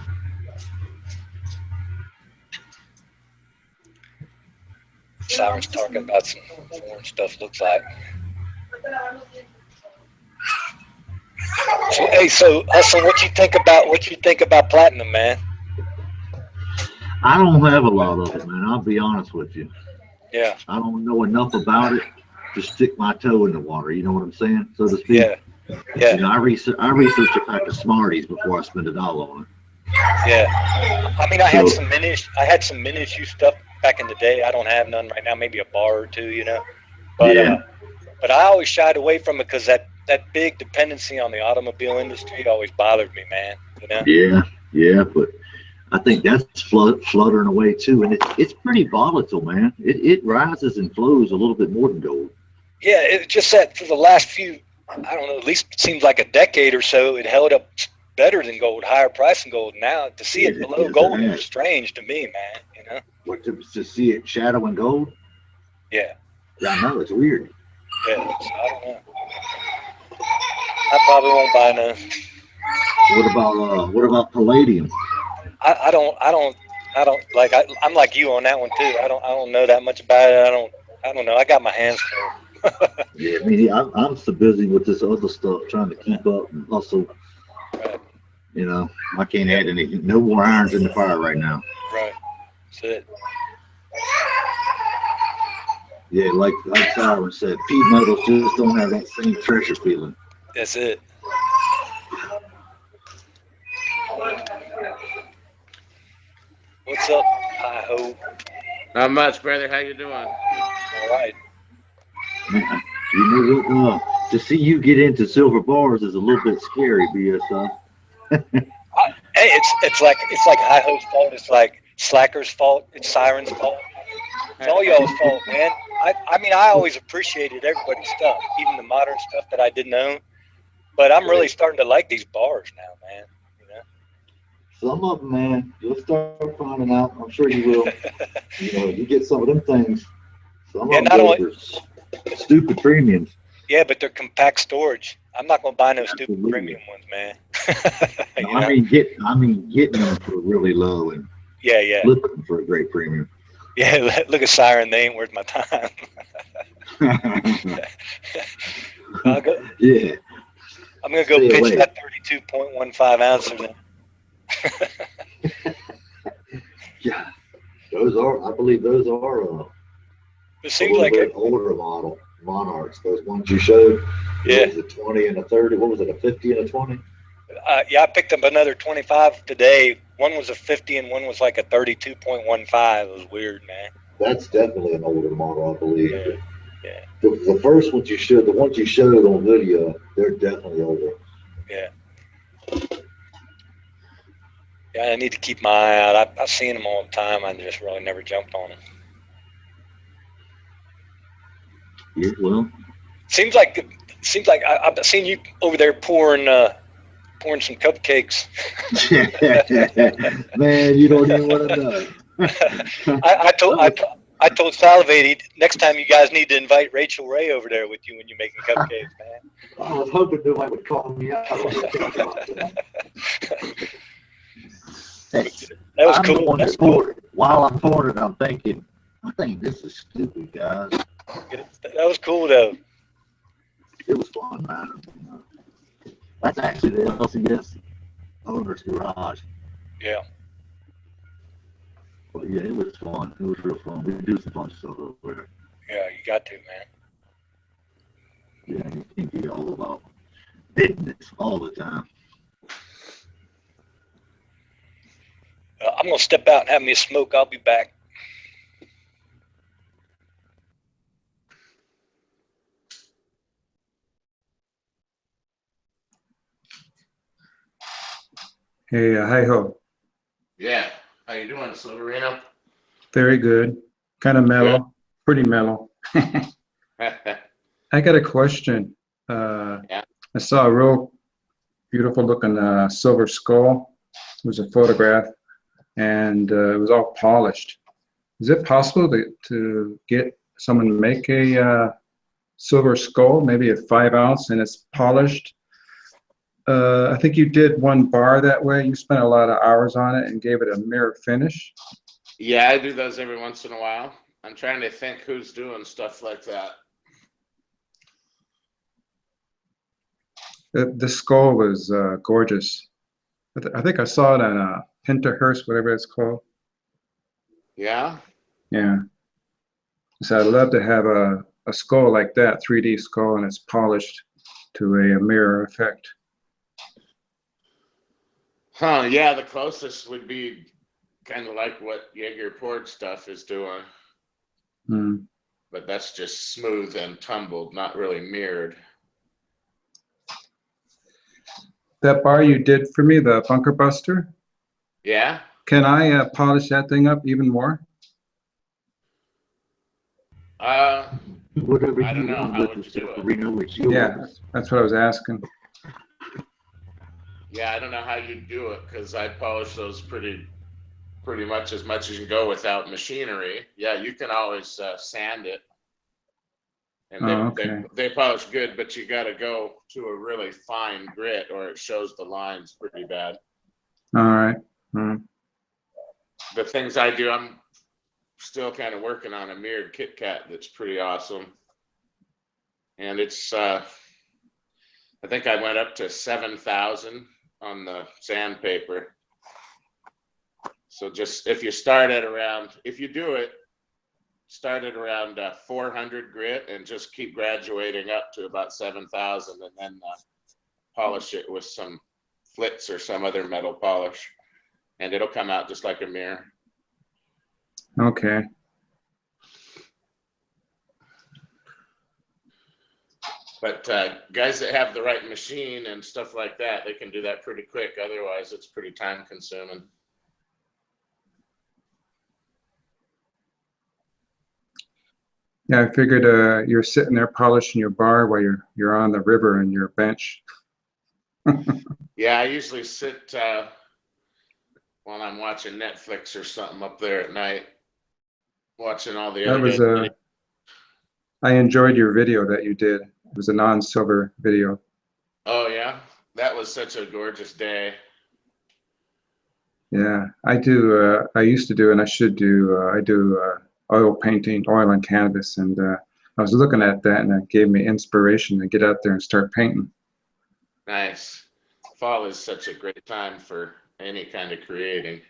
Siren's talking about some foreign stuff, looks like. So Hustle, what you think about platinum, man? I don't have a lot of it, man. I'll be honest with you. Yeah. I don't know enough about it just stick my toe in the water. You know what I'm saying, so to speak. Yeah. Yeah. You know, I research a pack of Smarties before I spend $1 on it. Yeah. I mean, I had some min issue stuff back in the day. I don't have none right now. Maybe a bar or two, you know. But Yeah. but I always shied away from it because that big dependency on the automobile industry always bothered me, man. You know. Yeah. Yeah, but I think that's fluttering away too, and it's pretty volatile, man. It rises and flows a little bit more than gold. Yeah, it's just that for the last few, I don't know, at least it seems like a decade or so, it held up better than gold, higher price than gold. Now to see it below gold is strange to me, man. You know. What, to see it shadowing gold? Yeah. I know, it's weird. Yeah, so I don't know. I probably won't buy none. What about palladium? I don't like. I'm like you on that one too. I don't know that much about it. I don't know. I got my hands full. Yeah, I mean, I'm so busy with this other stuff, trying to keep up and hustle. Right. You know, I can't add no more irons in the fire right now. Right. That's it. Yeah, like Siren said, peat metals just don't have that same treasure feeling. That's it. What's up, Hi Ho? Not much, brother. How you doing? All right. Man, you know what? To see you get into silver bars is a little bit scary, BSI. Hey, it's like Hi Ho's fault. It's like Slacker's fault. It's Siren's fault. It's all y'all's fault, man. I mean, I always appreciated everybody's stuff, even the modern stuff that I didn't own. But I'm really starting to like these bars now, man. You know? Some of them, man, you'll start finding out. I'm sure you will. You know, you get some of them things. Some of them are stupid premiums. Yeah, but they're compact storage. I'm not gonna buy no stupid premium ones, man. No, I mean, getting them for really low and looking for a great premium. Yeah, look at Siren. They ain't worth my time. Yeah. I'm gonna go pitch that 32.15 ounces. Yeah, I believe those are. It seems like an older model Monarchs. Those ones you showed. Yeah. Was it 20 and a 30? What was it? A 50 and a 20? Yeah, I picked up another 25 today. One was a 50 and one was like a 32.15. It was weird, man. That's definitely an older model, I believe. Yeah. The first ones you showed, the ones you showed on video, they're definitely older. Yeah. Yeah, I need to keep my eye out. I've seen them all the time. I just really never jumped on them. Yeah, well. Seems like I've seen you over there pouring some cupcakes. Man, you don't even want to know. I told Salivate next time you guys need to invite Rachel Ray over there with you when you're making cupcakes, man. I was hoping nobody would call me out. That was cool. That's cool. While I'm pouring it, I'm thinking, I think this is stupid, guys. That was cool, though. It was fun, man. That's actually the LCS owner's garage. Yeah. But yeah, it was fun. It was real fun. We do some fun stuff over there. Yeah, you got to, man. Yeah, you can't be all about business all the time. I'm going to step out and have me a smoke. I'll be back. Hey, hi ho. Yeah. How you doing, Silverino? Very good. Kind of mellow. Pretty mellow. I got a question. Yeah. I saw a real beautiful looking silver skull. It was a photograph, and it was all polished. Is it possible to get someone to make a silver skull, maybe a 5 ounce, and it's polished? I think you did one bar that way. You spent a lot of hours on it and gave it a mirror finish. Yeah, I do those every once in a while. I'm trying to think who's doing stuff like that. The skull was gorgeous. I think I saw it on Pinterest, whatever it's called. Yeah? Yeah. So I'd love to have a a skull like that, 3D skull, and it's polished to a mirror effect. Huh, yeah, the closest would be kind of like what Jaeger Port stuff is doing. Hmm. But that's just smooth and tumbled, not really mirrored. That bar you did for me, the Bunker Buster, Yeah? can I polish that thing up even more? Whatever I you don't know. want, How but would the you do it? Sereno is yours. Yeah, that's what I was asking. Yeah, I don't know how you do it because I polish those pretty much as you can go without machinery. Yeah, you can always sand it. And Oh, okay. they polish good, but you got to go to a really fine grit or it shows the lines pretty bad. All right. Hmm. The things I do, I'm still kind of working on a mirrored Kit Kat that's pretty awesome. And it's, I think I went up to 7,000 on the sandpaper. So just if you start at around, if you do it, start at around 400 grit and just keep graduating up to about 7,000 and then polish it with some flitz or some other metal polish. And it'll come out just like a mirror. Okay. But guys that have the right machine and stuff like that, they can do that pretty quick. Otherwise, it's pretty time consuming. Yeah, I figured you're sitting there polishing your bar while you're on the river and your bench. Yeah, I usually sit while I'm watching Netflix or something up there at night, watching all the That other was guys. I enjoyed your video that you did. It was a non-silver video. Oh yeah, that was such a gorgeous day. Yeah, I do. I used to do, and I should do. I do oil painting, oil and canvas, and I was looking at that, and it gave me inspiration to get out there and start painting. Nice. Fall is such a great time for any kind of creating.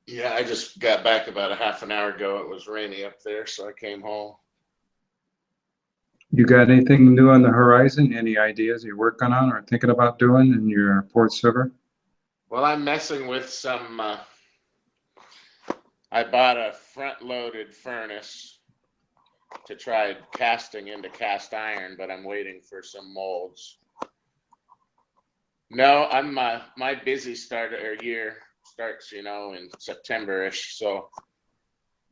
Yeah, I just got back about a half an hour ago. It was rainy up there, so I came home. You got anything new on the horizon? Any ideas you're working on or thinking about doing in your port silver? Well, I'm messing with some, I bought a front-loaded furnace to try casting into cast iron, but I'm waiting for some molds. No, I'm my busy year starts, you know, in September-ish, so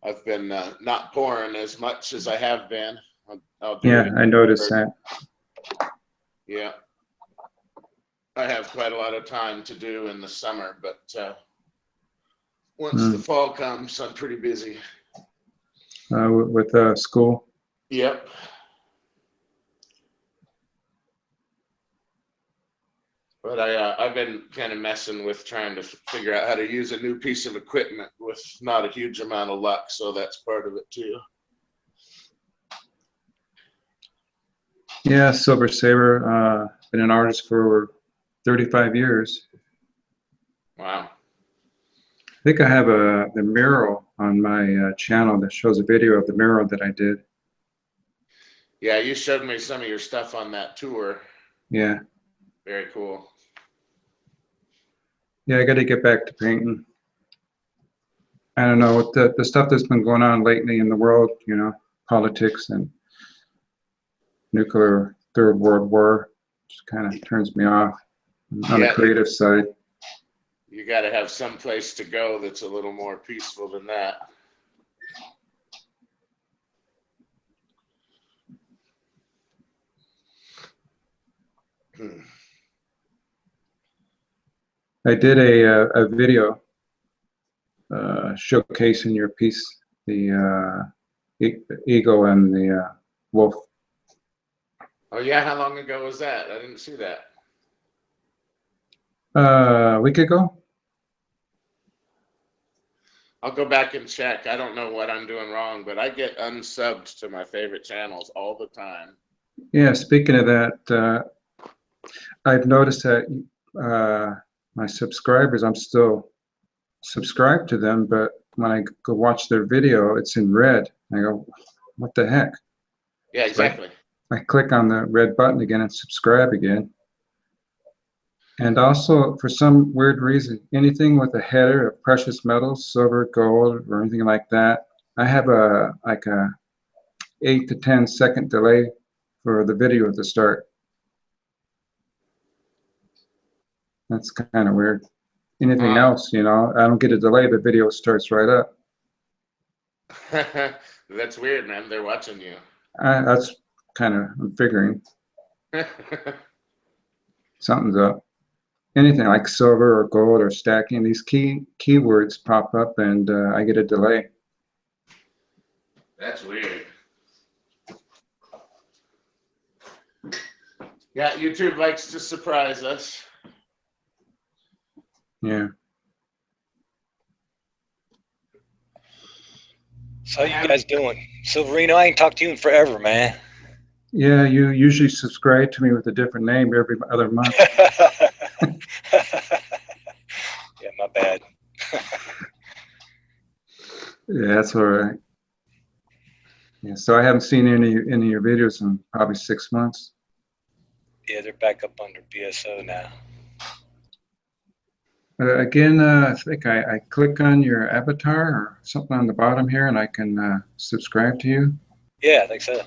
I've been not pouring as much as I have been. I'll do Yeah, it. I noticed that. Yeah. I have quite a lot of time to do in the summer, but once the fall comes, I'm pretty busy. With school? Yep. But I've been kind of messing with trying to figure out how to use a new piece of equipment with not a huge amount of luck, so that's part of it too. Yeah, Silver Saber. Been an artist for 35 years. Wow. I think I have the mural on my channel that shows a video of the mural that I did. Yeah, you showed me some of your stuff on that tour. Yeah. Very cool. Yeah, I got to get back to painting. I don't know, the stuff that's been going on lately in the world, you know, politics and nuclear third world war, just kind of turns me off on the creative side. You got to have some place to go that's a little more peaceful than that. I did a video showcasing your piece, the eagle and the wolf. Oh yeah, how long ago was that? I didn't see that. A week ago. I'll go back and check. I don't know what I'm doing wrong, but I get unsubbed to my favorite channels all the time. Yeah, speaking of that, I've noticed that my subscribers, I'm still subscribe to them, but when I go watch their video, it's in red. I go, what the heck? Yeah, exactly. I click on the red button again and subscribe again. And also, for some weird reason, anything with a header of precious metals, silver, gold, or anything like that, I have a 8 to 10 second delay for the video to start. That's kind of weird. Anything else, you know, I don't get a delay, the video starts right up. That's weird, man. They're watching you. That's kind of, I'm figuring something's up. Anything like silver or gold or stacking, these keywords pop up and I get a delay. That's weird. Yeah, YouTube likes to surprise us. Yeah. So how you guys doing? Silverino, I ain't talked to you in forever, man. Yeah, you usually subscribe to me with a different name every other month. Yeah, my bad. Yeah, that's all right. Yeah, so I haven't seen any of your videos in probably 6 months. Yeah, they're back up under BSO now. Again, I think I click on your avatar or something on the bottom here and I can subscribe to you. Yeah, I think so.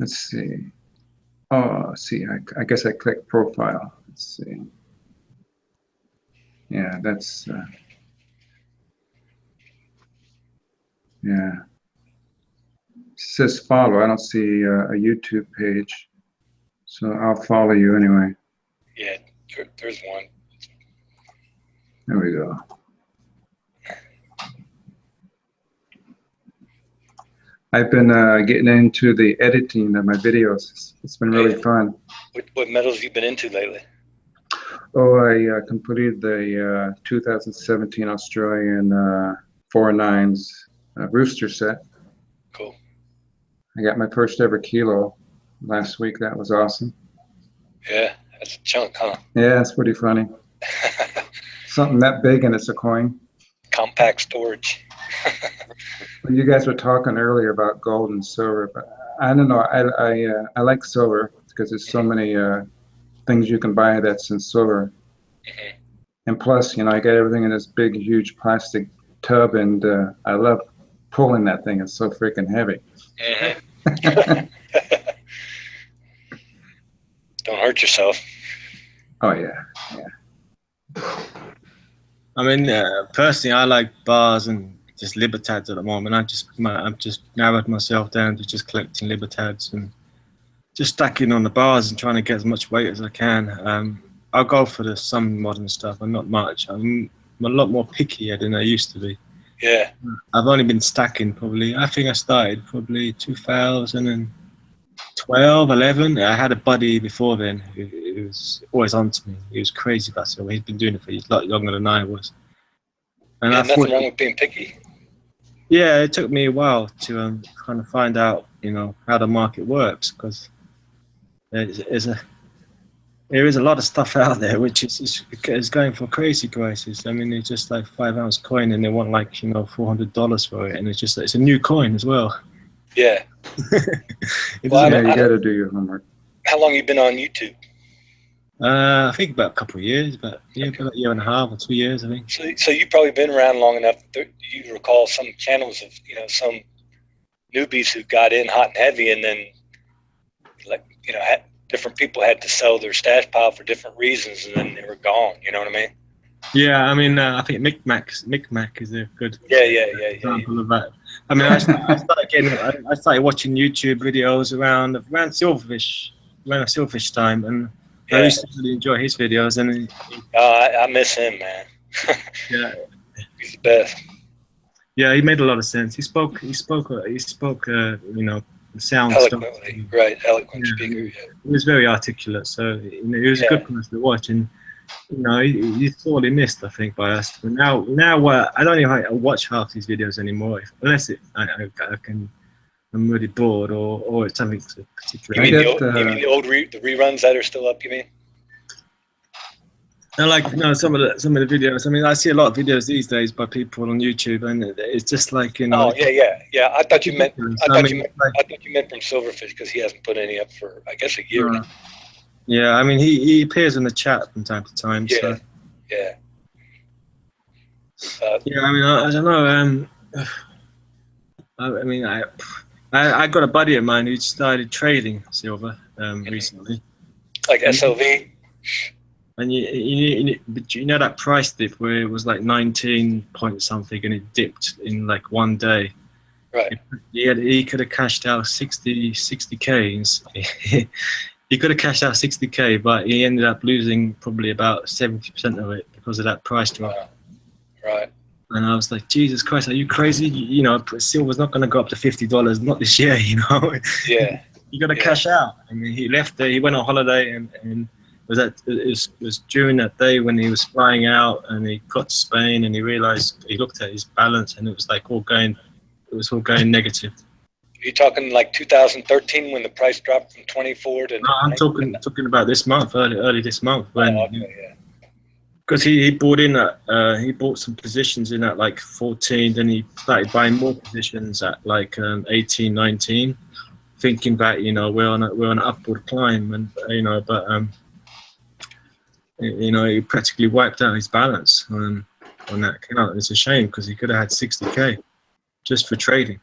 Let's see. Oh, let's see. I guess I click profile. Let's see. Yeah, that's, yeah. It says follow. I don't see a YouTube page. So I'll follow you anyway. Yeah, there's one. There we go. I've been getting into the editing of my videos. It's been really fun. What medals have you been into lately? Oh, I completed the 2017 Australian 4-9s rooster set. Cool. I got my first ever kilo last week. That was awesome. Yeah, that's a chunk, huh? Yeah, it's pretty funny. Something that big and it's a coin. Compact storage. Well, you guys were talking earlier about gold and silver, but I don't know. I like silver because there's so many things you can buy that's in silver. Mm-hmm. And plus, you know, I got everything in this big, huge plastic tub, and I love pulling that thing. It's so freaking heavy. Mm-hmm. Don't hurt yourself. Oh yeah, yeah. I mean, personally, I like bars and just Libertads at the moment. I've just narrowed myself down to just collecting Libertads and just stacking on the bars and trying to get as much weight as I can. I'll go for some modern stuff, and not much. I'm a lot more pickier than I used to be. Yeah. I've only been stacking probably. I think I started probably 2012, 11. I had a buddy before then who was always on to me. He was crazy about silver. He'd been doing it for a lot longer than I was. And yeah, I nothing thought, wrong with being picky. yeah, it took me a while to kind of find out, you know, how the market works, because there is a lot of stuff out there which is going for crazy prices. I mean, it's just like 5-ounce coin, and they want like, you know, $400 for it, and it's a new coin as well. Yeah. Well, yeah, you got to do your homework. How long you been on YouTube? I think about a couple of years, about a year and a half or 2 years, I think. So you've probably been around long enough that you recall some channels of, you know, some newbies who got in hot and heavy, and then, like, you know, different people had to sell their stash pile for different reasons, and then they were gone. You know what I mean? Yeah, I mean, I think Micmac is a good example of that. I mean, I started watching YouTube videos around silverfish, around silverfish time, and I used to really enjoy his videos. And I miss him, man. Yeah, he's the best. Yeah, he made a lot of sense. He spoke. You know, sound eloquently, stuff. Right? Eloquent speaker. Yeah. He was very articulate, so you know, he was a good person to watch, and you know, he's sorely missed, I think, by us. But now, I don't even watch half these videos anymore, unless I'm really bored, or it's something particular. You mean the old reruns that are still up? You mean? I like some of the videos. I mean, I see a lot of videos these days by people on YouTube, and it's just like Oh yeah. I thought you meant. I mean, I thought you meant from Silverfish because he hasn't put any up for I guess a year now. Yeah, I mean he appears in the chat from time to time. Yeah. So. Yeah. Yeah, I mean I don't know. I mean I got a buddy of mine who started trading silver recently. Like SLV. And but you know that price dip where it was like 19 point something and it dipped in like one day. Right. He could have cashed out 60K. He could have cashed out 60K, but he ended up losing probably about 70% of it because of that price drop. Right. And I was like, Jesus Christ, are you crazy? You know, silver's not going to go up to $50, not this year, you know. Yeah. You got to cash out. I mean, he left there. He went on holiday, and it was during that day when he was flying out, and he got to Spain, and he realized he looked at his balance, and it was like all going negative. Are you talking like 2013 when the price dropped from 24 to? No, I'm talking about this month, early this month, when. Oh, okay, yeah. Because he bought some positions in at like 14, then he started buying more positions at like 18, 19, thinking that we're on an upward climb, and he practically wiped out his balance on that account. It's a shame because he could have had 60K just for trading.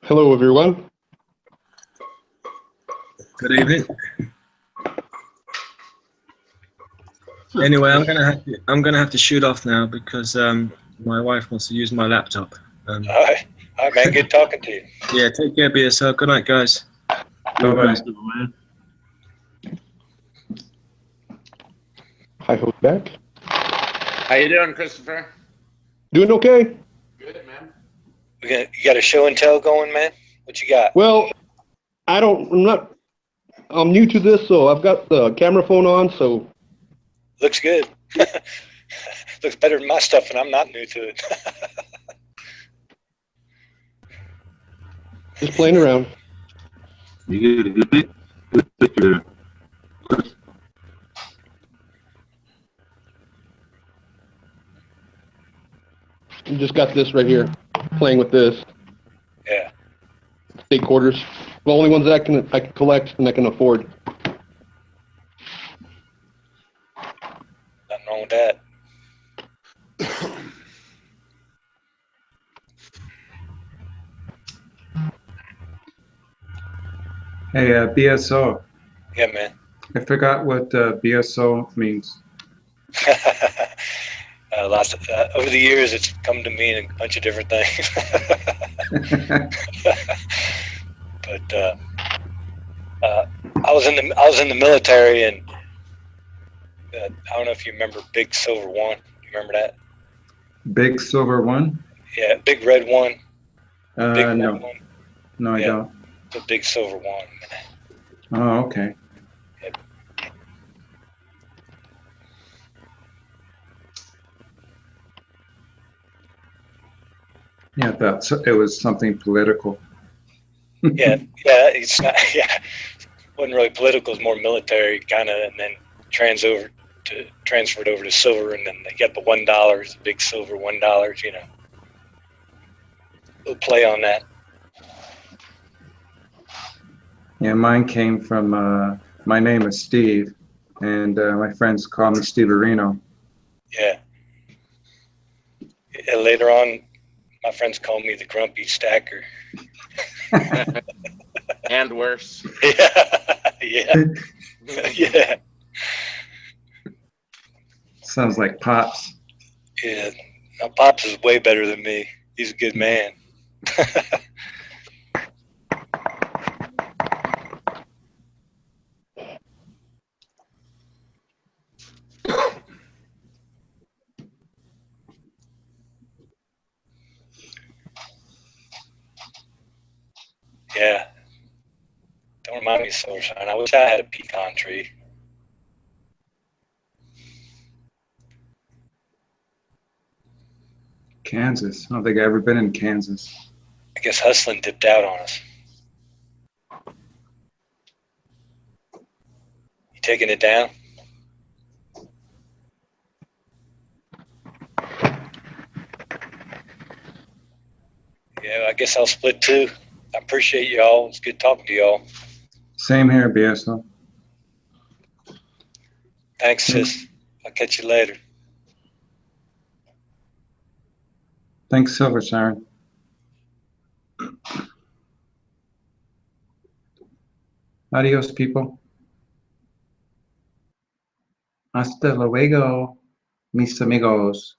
Hello, everyone. Good evening. Anyway, I'm gonna have to shoot off now because my wife wants to use my laptop. All right, man. Good talking to you. Yeah, take care of yourself. Good night, guys. Bye-bye. Hi, hope back. How you doing, Christopher? Doing okay. Good, man. You got a show and tell going, man? What you got? Well, I'm new to this, so I've got the camera phone on, so. Looks good. Looks better than my stuff, and I'm not new to it. Just playing around. You get a good picture there. I just got this right here, playing with this. Yeah. State quarters. The only ones that I can collect and I can afford. Nothing wrong with that. Hey, BSO. Yeah, man. I forgot what BSO means. Lots of, over the years, it's come to mean a bunch of different things. But I was in the military, and I don't know if you remember Big Silver One. You remember that? Big Silver One? Yeah, Big Red One. Big No. Red One. No, I don't. The Big Silver One. Oh, okay. Yep. Yeah, it was something political. Yeah, it's not. Yeah, wasn't really political. It's more military kind of, and then transferred over to silver, and then they got the $1, the big silver $1. You know, we'll play on that. Yeah, mine came from. My name is Steve, and my friends call me Steve Areno. Yeah. Later on, my friends call me the Grumpy Stacker. And worse. Yeah. Yeah. Sounds like Pops. Yeah. Now, Pops is way better than me. He's a good man. Yeah. Don't remind me of Silvershine. I wish I had a pecan tree. Kansas. I don't think I've ever been in Kansas. I guess hustling dipped out on us. You taking it down? Yeah, I guess I'll split too. I appreciate y'all. It's good talking to y'all. Same here, BSO. Thanks, sis. I'll catch you later. Thanks, Silver Siren. Adios, people. Hasta luego, mis amigos.